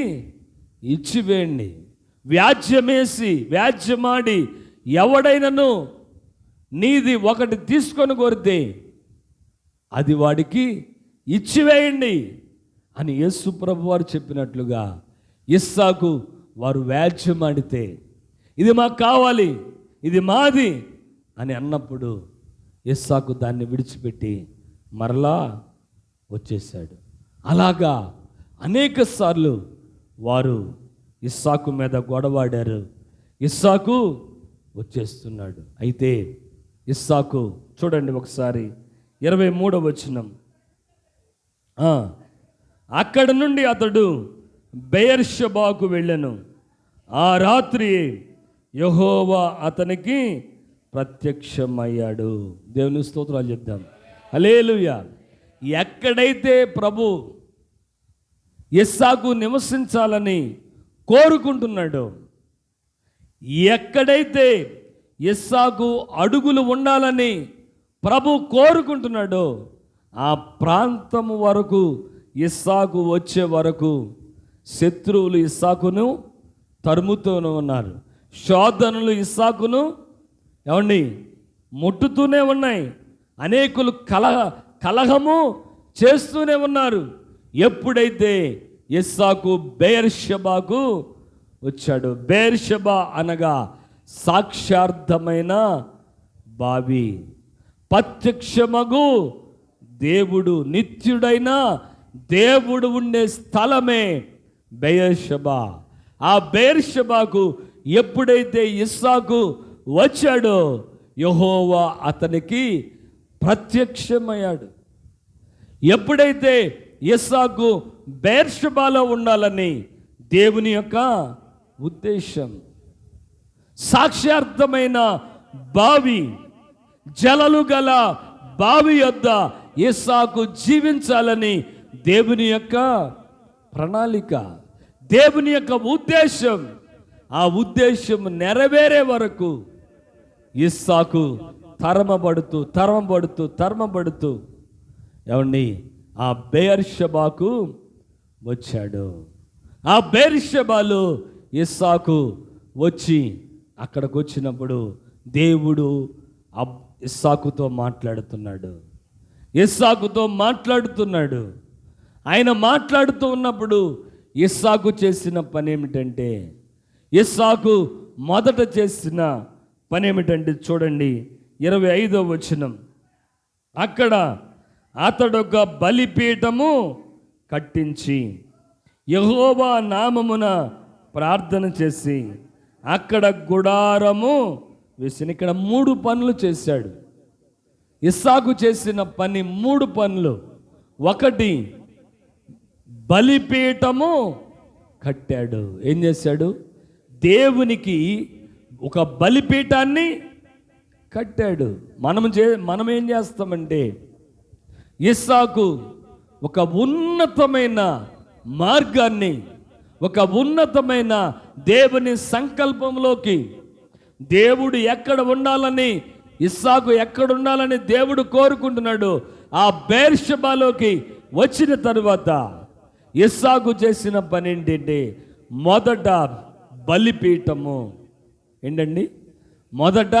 ఇచ్చివేయండి. వ్యాజ్యమాడి ఎవడైనను నీది ఒకటి తీసుకొని కోరితే అది వాడికి ఇచ్చివేయండి అని యేసు ప్రభు వారు చెప్పినట్లుగా ఇస్సాకు వారు వ్యాజ్యమాడితే, ఇది మాకు కావాలి, ఇది మాది అని అన్నప్పుడు ఇస్సాకు దాన్ని విడిచిపెట్టి మరలా వచ్చేసాడు. అలాగా అనేక సార్లు వారు ఇస్సాకు మీద గొడవాడారు. ఇస్సాకు వచ్చేస్తున్నాడు. అయితే ఇస్సాకు చూడండి ఒకసారి 23వ వచనం, అక్కడ నుండి అతడు బెయేర్షెబాకు వెళ్ళెను. ఆ రాత్రి యెహోవా అతనికి ప్రత్యక్షమయ్యాడు. దేవుని స్తోత్రాలు చెప్దాం. హల్లెలూయా. ఎక్కడైతే ప్రభు ఇస్సాకు నివసించాలని కోరుకుంటున్నాడో, ఎక్కడైతే ఇస్సాకు అడుగులు ఉండాలని ప్రభు కోరుకుంటున్నాడో, ఆ ప్రాంతం వరకు ఇస్సాకు వచ్చే వరకు శత్రువులు ఇస్సాకును తరుముతూనే ఉన్నారు. శోధనలు ఇస్సాకును ఏమండి ముట్టుతూనే ఉన్నాయి. అనేకులు కలహము చేస్తూనే ఉన్నారు. ఎప్పుడైతే ఇస్సాకు బెయేర్షెబాకు వచ్చాడు, బెయేర్షెబా అనగా సాక్షార్థమైన బావి, ప్రత్యక్షమగు దేవుడు, నిత్యుడైన దేవుడు ఉండే స్థలమే బెయేర్షెబా. ఆ బెయేర్షెబాకు ఎప్పుడైతే ఇస్సాకు వచ్చాడో యెహోవా అతనికి ప్రత్యక్షమయ్యాడు. ఎప్పుడైతే ఇస్సాకు బెయేర్షెబాలో ఉండాలని దేవుని యొక్క ఉద్దేశం, సాక్షార్థమైన బావి, జలలు గల బావి యొద్ద ఇస్సాకు జీవించాలని దేవుని యొక్క ప్రణాళిక, దేవుని యొక్క ఉద్దేశం. ఆ ఉద్దేశం నెరవేరే వరకు ఇస్సాకు తరమబడుతూ ఏమండి ఆ బెయేర్షెబాకు వచ్చాడు. ఆ బెయేర్షెబాలో ఇస్సాకు వచ్చి అక్కడికి వచ్చినప్పుడు దేవుడు ఇస్సాకుతో మాట్లాడుతున్నాడు. ఆయన మాట్లాడుతూ ఉన్నప్పుడు ఇస్సాకు చేసిన పని ఏమిటంటే, ఇస్సాకు మొదట చేసిన పని ఏమిటంటే చూడండి 25వ వచనం, అక్కడ అతడొక బలిపీఠము కట్టించి యెహోవా నామమున ప్రార్థన చేసి అక్కడ గుడారము వేసిన. ఇక్కడ 3 పనులు చేశాడు ఇస్సాకు. చేసిన పని 3 పనులు. 1, బలిపీఠము కట్టాడు. ఏం చేశాడు? దేవునికి ఒక బలిపీఠాన్ని కట్టాడు. మనం ఏం చేస్తామంటే, ఇస్సాకు ఒక ఉన్నతమైన మార్గాన్ని, ఒక ఉన్నతమైన దేవుని సంకల్పంలోకి, దేవుడు ఎక్కడ ఉండాలని, ఇస్సాకు ఎక్కడ ఉండాలని దేవుడు కోరుకుంటున్నాడు, ఆ బెయేర్షెబాలోకి వచ్చిన తరువాత ఇస్సాకు చేసిన పని ఏంటంటే, మొదట బలిపీఠము. ఏంటండి? మొదట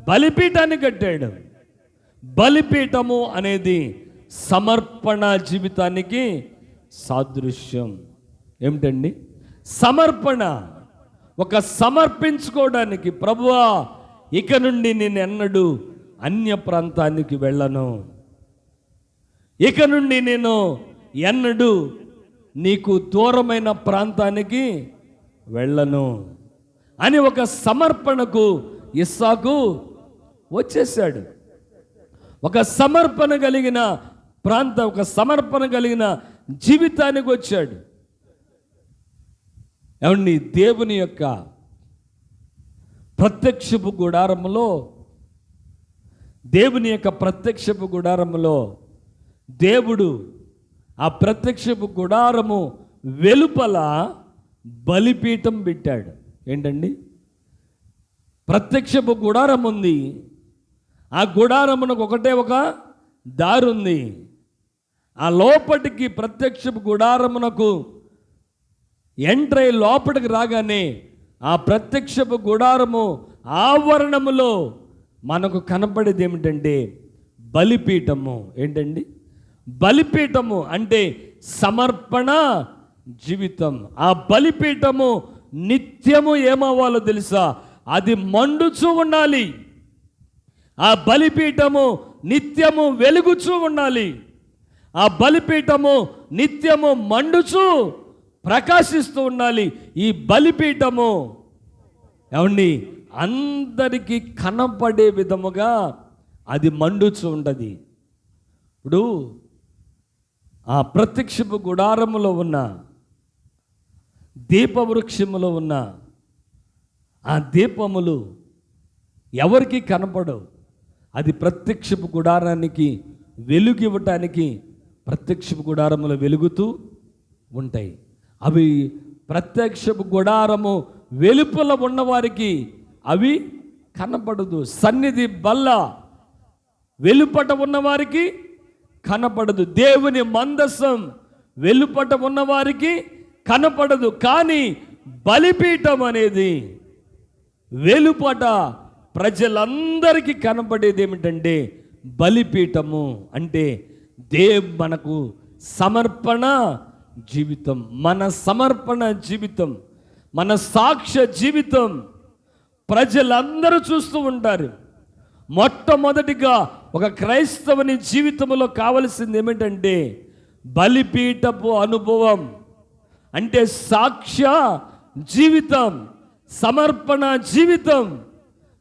బలిపీఠాన్ని కట్టాడు. బలిపీఠము అనేది సమర్పణ జీవితానికి సాదృశ్యం. ఏమిటండి? సమర్పణ. ఒక సమర్పించుకోవడానికి, ప్రభువా ఇక నుండి నేను ఎన్నడూ అన్య ప్రాంతానికి వెళ్ళను, ఇక నుండి నేను ఎన్నడూ నీకు దూరమైన ప్రాంతానికి వెళ్ళను అని ఒక సమర్పణకు ఇస్సాకు వచ్చేసాడు. ఒక సమర్పణ కలిగిన ఒక సమర్పణ కలిగిన జీవితానికి వచ్చాడు. ఏమండి, దేవుని యొక్క ప్రత్యక్షపు గుడారములో, దేవుడు ఆ ప్రత్యక్షపు గుడారము వెలుపల బలిపీఠం పెట్టాడు. ఏంటండి, ప్రత్యక్షపు గుడారం ఉంది, ఆ గుడారమునకు ఒకటే ఒక దారి ఉంది. ఆ లోపటికి ప్రత్యక్షపు గుడారమునకు ఎంటర్ అయ్యి లోపలికి రాగానే ఆ ప్రత్యక్షపు గుడారము ఆవరణములో మనకు కనపడేది ఏమిటంటే బలిపీఠము. ఏంటండి, బలిపీఠము అంటే సమర్పణ జీవితం. ఆ బలిపీఠము నిత్యము ఏమవ్వాలో తెలుసా? అది మండుచూ ఉండాలి. ఆ బలిపీఠము నిత్యము వెలుగుచూ ఉండాలి. ఆ బలిపీఠము నిత్యము మండుచూ ప్రకాశిస్తూ ఉండాలి. ఈ బలిపీఠము ఏమండి అందరికీ కనపడే విధముగా అది మండుచూ ఉండదు. ఇప్పుడు ఆ ప్రత్యక్షపు గుడారములో ఉన్న దీపవృక్షములో ఉన్న ఆ దీపములు ఎవరికి కనపడవు. అది ప్రత్యక్షపు గుడారానికి వెలుగు ఇవ్వటానికి ప్రత్యక్షపు గుడారములో వెలుగుతూ ఉంటాయి. అవి ప్రత్యక్షపు గుడారము వెలుపల ఉన్నవారికి అవి కనపడదు. సన్నిధి బల్ల వెలుపట ఉన్నవారికి కనపడదు. దేవుని మందసం వెలుపట ఉన్నవారికి కనపడదు. కానీ బలిపీఠం అనేది వెలుపట ప్రజలందరికీ కనపడేది ఏమిటంటే బలిపీఠము అంటే మనకు సమర్పణ జీవితం, మన సమర్పణ జీవితం, మన సాక్ష్య జీవితం ప్రజలందరూ చూస్తూ ఉంటారు. మొట్టమొదటిగా ఒక క్రైస్తవుని జీవితంలో కావలసింది ఏమిటంటే బలిపీఠపు అనుభవం, అంటే సాక్ష్య జీవితం, సమర్పణ జీవితం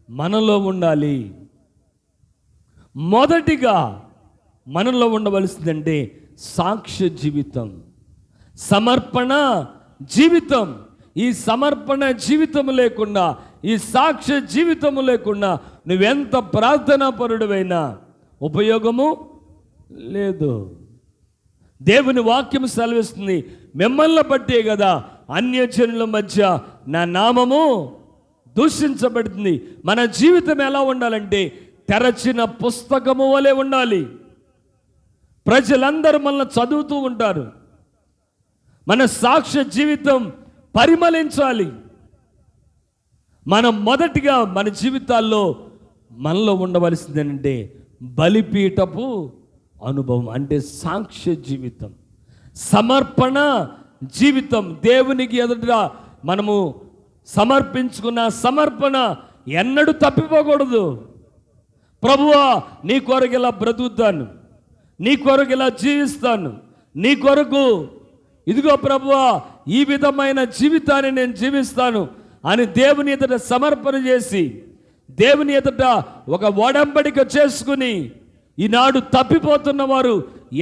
మనలో ఉండాలి. మొదటిగా మనలో ఉండవలసిందంటే సాక్ష్య జీవితం, సమర్పణ జీవితం. ఈ సమర్పణ జీవితం లేకుండా, ఈ సాక్ష్య జీవితం లేకుండా నువ్వెంత ప్రార్థనాపరుడివైనా ఉపయోగము లేదు. దేవుని వాక్యం సెలవిస్తుంది, మిమ్మల్ని బట్టే కదా అన్యజనుల మధ్య నా నామము దూషించబడుతుంది. మన జీవితం ఎలా ఉండాలంటే తెరచిన పుస్తకము వలె ఉండాలి. ప్రజలందరూ మనల్ని చదువుతూ ఉంటారు. మన సాక్ష్య జీవితం పరిమళించాలి. మనం మొదటిగా మన జీవితాల్లో మనలో ఉండవలసింది ఏంటంటే బలిపీఠపు అనుభవం, అంటే సాక్ష్య జీవితం, సమర్పణ జీవితం. దేవునికి ఎదుట మనము సమర్పించుకున్న సమర్పణ ఎన్నడూ తప్పిపోకూడదు. ప్రభువా నీ కొరకు ఇలా బ్రతుకుతాను, నీ కొరకు ఇలా జీవిస్తాను, నీ కొరకు ఇదిగో ప్రభువా ఈ విధమైన జీవితాన్ని నేను జీవిస్తాను అని దేవుని ఎదుట సమర్పణ చేసి, దేవుని ఎదుట ఒక ఒడంబడిక చేసుకుని ఈనాడు తప్పిపోతున్న వారు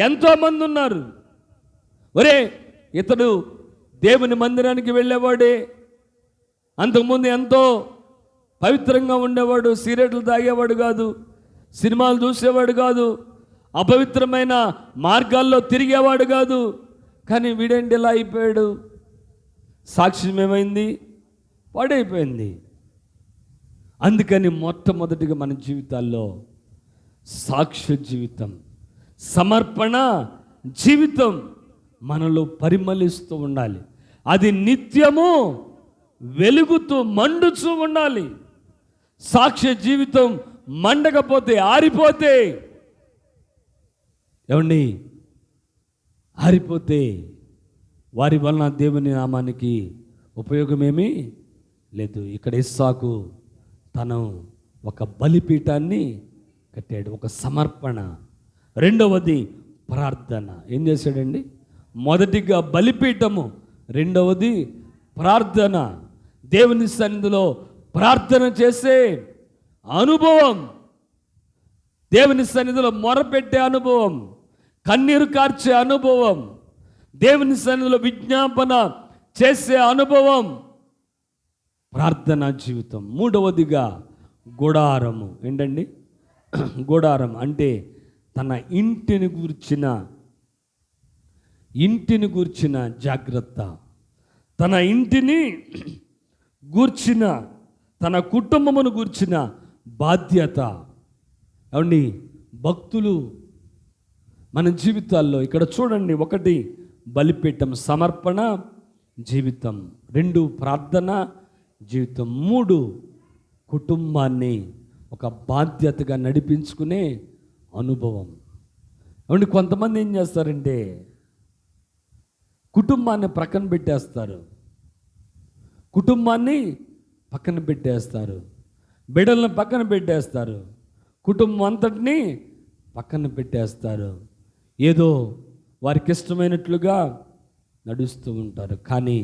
ఎంతోమంది ఉన్నారు. ఒరే, ఇతడు దేవుని మందిరానికి వెళ్ళేవాడే, అంతకుముందు ఎంతో పవిత్రంగా ఉండేవాడు, సిగరెట్లు తాగేవాడు కాదు, సినిమాలు చూసేవాడు కాదు, అపవిత్రమైన మార్గాల్లో తిరిగేవాడు కాదు, కానీ వీడేంటి ఇలా అయిపోయాడు? సాక్ష్యం ఏమైంది? పాడైపోయింది. అందుకని మొట్టమొదటిగా మన జీవితాల్లో సాక్ష్య జీవితం, సమర్పణ జీవితం మనలో పరిమళిస్తూ ఉండాలి. అది నిత్యము వెలుగుతూ మండుచూ ఉండాలి. సాక్ష్య జీవితం మండకపోతే, ఆరిపోతే, ఏమండి ఆరిపోతే వారి వలన దేవుని నామానికి ఉపయోగమేమీ లేదు. ఇక్కడ ఇస్సాకు తను ఒక బలిపీఠాన్ని కట్టాడు, ఒక సమర్పణ. రెండవది ప్రార్థన. ఏం చేశాడండి? మొదటిగా బలిపీఠము, రెండవది ప్రార్థన. దేవుని సన్నిధిలో ప్రార్థన చేసే అనుభవం, దేవుని సన్నిధిలో మొరపెట్టే అనుభవం, కన్నీరు కార్చే అనుభవం, దేవుని సన్నిధిలో విజ్ఞాపన చేసే అనుభవం, ప్రార్థనా జీవితం. మూడవదిగా గుడారము. ఏంటండి గుడారం అంటే? తన ఇంటిని గూర్చిన జాగ్రత్త, తన ఇంటిని గూర్చిన, తన కుటుంబమును గూర్చిన బాధ్యత. ఏమండి భక్తులు మన జీవితాల్లో ఇక్కడ చూడండి, ఒకటి బలిపీఠం సమర్పణ జీవితం, రెండు ప్రార్థన జీవితం, మూడు కుటుంబాన్ని ఒక బాధ్యతగా నడిపించుకునే అనుభవం. ఏమండి కొంతమంది ఏం చేస్తారంటే కుటుంబాన్ని పక్కన పెట్టేస్తారు, కుటుంబాన్ని పక్కన పెట్టేస్తారు, బిడ్డలను పక్కన పెట్టేస్తారు, కుటుంబం అంతటినీ పక్కన పెట్టేస్తారు. ఏదో వారికి ఇష్టమైనట్లుగా నడుస్తూ ఉంటారు. కానీ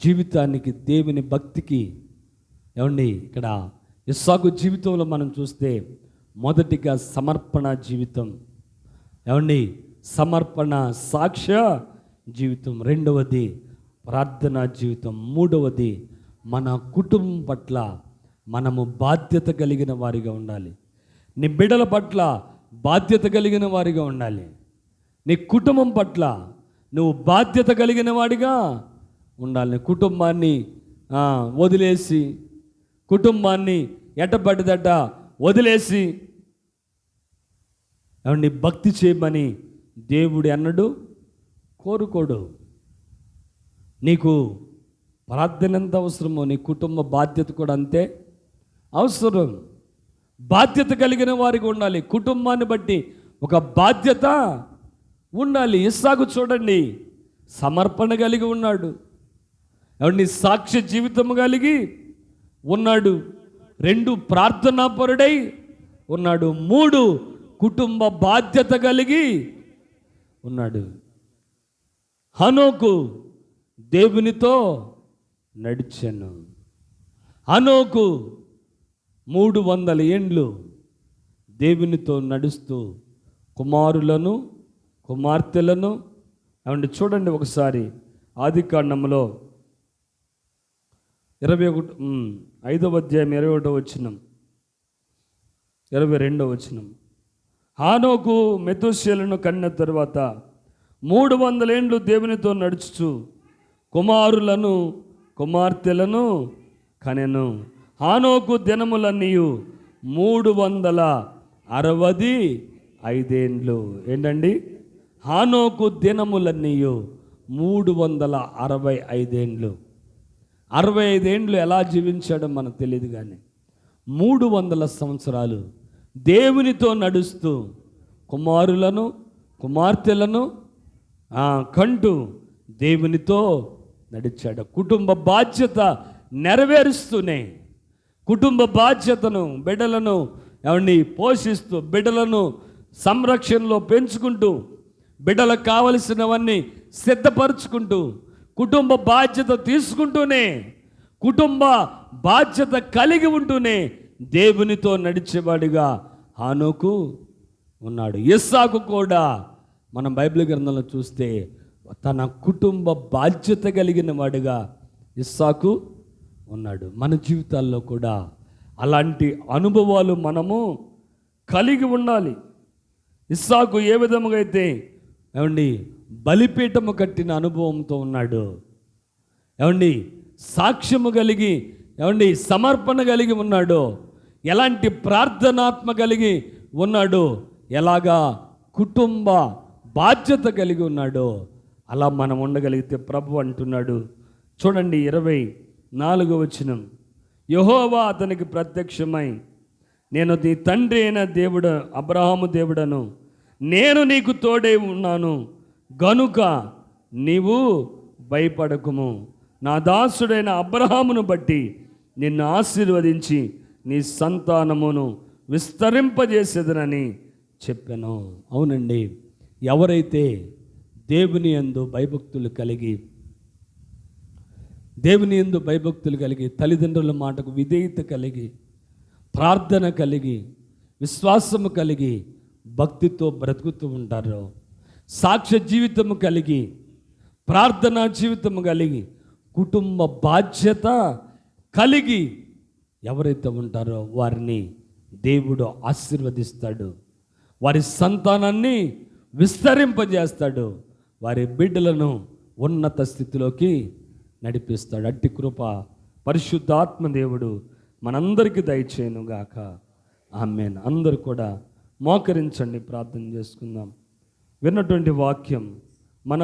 జీవితానికి, దేవుని భక్తికి, ఏమండి ఇక్కడ ఇస్సాకు జీవితంలో మనం చూస్తే మొదటిగా సమర్పణ జీవితం, ఏమండి సమర్పణ సాక్ష్య జీవితం, రెండవది ప్రార్థనా జీవితం, మూడవది మన కుటుంబం పట్ల మనము బాధ్యత కలిగిన వారిగా ఉండాలి. నీ బిడ్డల పట్ల బాధ్యత కలిగిన వారిగా ఉండాలి. నీ కుటుంబం పట్ల నువ్వు బాధ్యత కలిగిన వాడిగా ఉండాలి. కుటుంబాన్ని వదిలేసి, కుటుంబాన్ని ఎట్టబడ్డదట వదిలేసి ఏమండి భక్తి చేయమని దేవుడు అన్నడు కోరుకోడు. నీకు ప్రార్థన ఎంత అవసరమో నీ కుటుంబ బాధ్యత కూడా అంతే అవసరం. బాధ్యత కలిగిన వారికి ఉండాలి. కుటుంబాన్ని బట్టి ఒక బాధ్యత ఉండాలి. ఇస్సాకు చూడండి, సమర్పణ కలిగి ఉన్నాడు, ఏమండి సాక్ష్య జీవితం కలిగి ఉన్నాడు, రెండు ప్రార్థనాపరుడై ఉన్నాడు, మూడు కుటుంబ బాధ్యత కలిగి ఉన్నాడు. హనోకు దేవునితో నడిచాను. హనోకు 300 ఏండ్లు దేవునితో నడుస్తూ కుమారులను కుమార్తెలను, ఏమంటే చూడండి ఒకసారి ఆదికాండంలో 5వ అధ్యాయం 21వ వచనం, 22వ వచనం. హానోకు మెతూషేలను కన్న తరువాత 300 ఏండ్లు దేవునితో నడుచుచు కుమారులను కుమార్తెలను కనెను. హానోకు దినములన్నీ 365 ఏండ్లు. ఏంటండి? హానోకు దినములన్నీ 365 ఏండ్లు. 65 ఏండ్లు ఎలా జీవించాడో మనకు తెలియదు, కానీ 300 సంవత్సరాలు దేవునితో నడుస్తూ కుమారులను కుమార్తెలను కంటూ దేవునితో నడిచాడు. కుటుంబ బాధ్యత నెరవేరుస్తూనే, కుటుంబ బాధ్యతను, బిడ్డలను ఏమండి పోషిస్తూ, బిడ్డలను సంరక్షణలో పెంచుకుంటూ, బిడ్డలకు కావలసినవన్నీ సిద్ధపరచుకుంటూ, కుటుంబ బాధ్యత తీసుకుంటూనే, కుటుంబ బాధ్యత కలిగి ఉంటూనే దేవునితో నడిచేవాడిగా హానోకు ఉన్నాడు. ఇస్సాకు కూడా మనం బైబిల్ గ్రంథంలో చూస్తే తన కుటుంబ బాధ్యత కలిగిన వాడిగా ఇస్సాకు ఉన్నాడు. మన జీవితాల్లో కూడా అలాంటి అనుభవాలు మనము కలిగి ఉండాలి. ఇస్సాకు ఏ విధముగా అయితే ఏమండి బలిపీఠము కట్టిన అనుభవంతో ఉన్నాడు, ఏమండి సాక్ష్యము కలిగి, ఏమండి సమర్పణ కలిగి ఉన్నాడు, ఎలాంటి ప్రార్థనాత్మ కలిగి ఉన్నాడు, ఎలాగా కుటుంబ బాధ్యత కలిగి ఉన్నాడో అలా మనం ఉండగలిగితే ప్రభు అంటున్నాడు. చూడండి 24వ వచనం. యెహోవా అతనికి ప్రత్యక్షమై, నేను నీ తండ్రి అయిన దేవుడు అబ్రహాము దేవుడను, నేను నీకు తోడై ఉన్నాను గనుక నీవు భయపడకుము, నా దాసుడైన అబ్రహామును బట్టి నిన్ను ఆశీర్వదించి నీ సంతానమును విస్తరింపజేసేదనని చెప్పాను. అవునండి, ఎవరైతే దేవుని యందు భయభక్తులు కలిగి తల్లిదండ్రుల మాటకు విధేయత కలిగి ప్రార్థన కలిగి విశ్వాసము కలిగి భక్తితో బ్రతుకుతూ ఉంటారో, సాక్ష్య జీవితము కలిగి ప్రార్థనా జీవితము కలిగి కుటుంబ బాధ్యత కలిగి ఎవరైతే ఉంటారో వారిని దేవుడు ఆశీర్వదిస్తాడు, వారి సంతానాన్ని విస్తరింపజేస్తాడు, వారి బిడ్డలను ఉన్నత స్థితిలోకి నడిపిస్తాడు. అట్టి కృప పరిశుద్ధాత్మ దేవుడు మనందరికీ దయచేయునుగాక. ఆమేన్. అందరూ కూడా మోకరించండి, ప్రార్థన చేసుకుందాం. విన్నటువంటి వాక్యం మన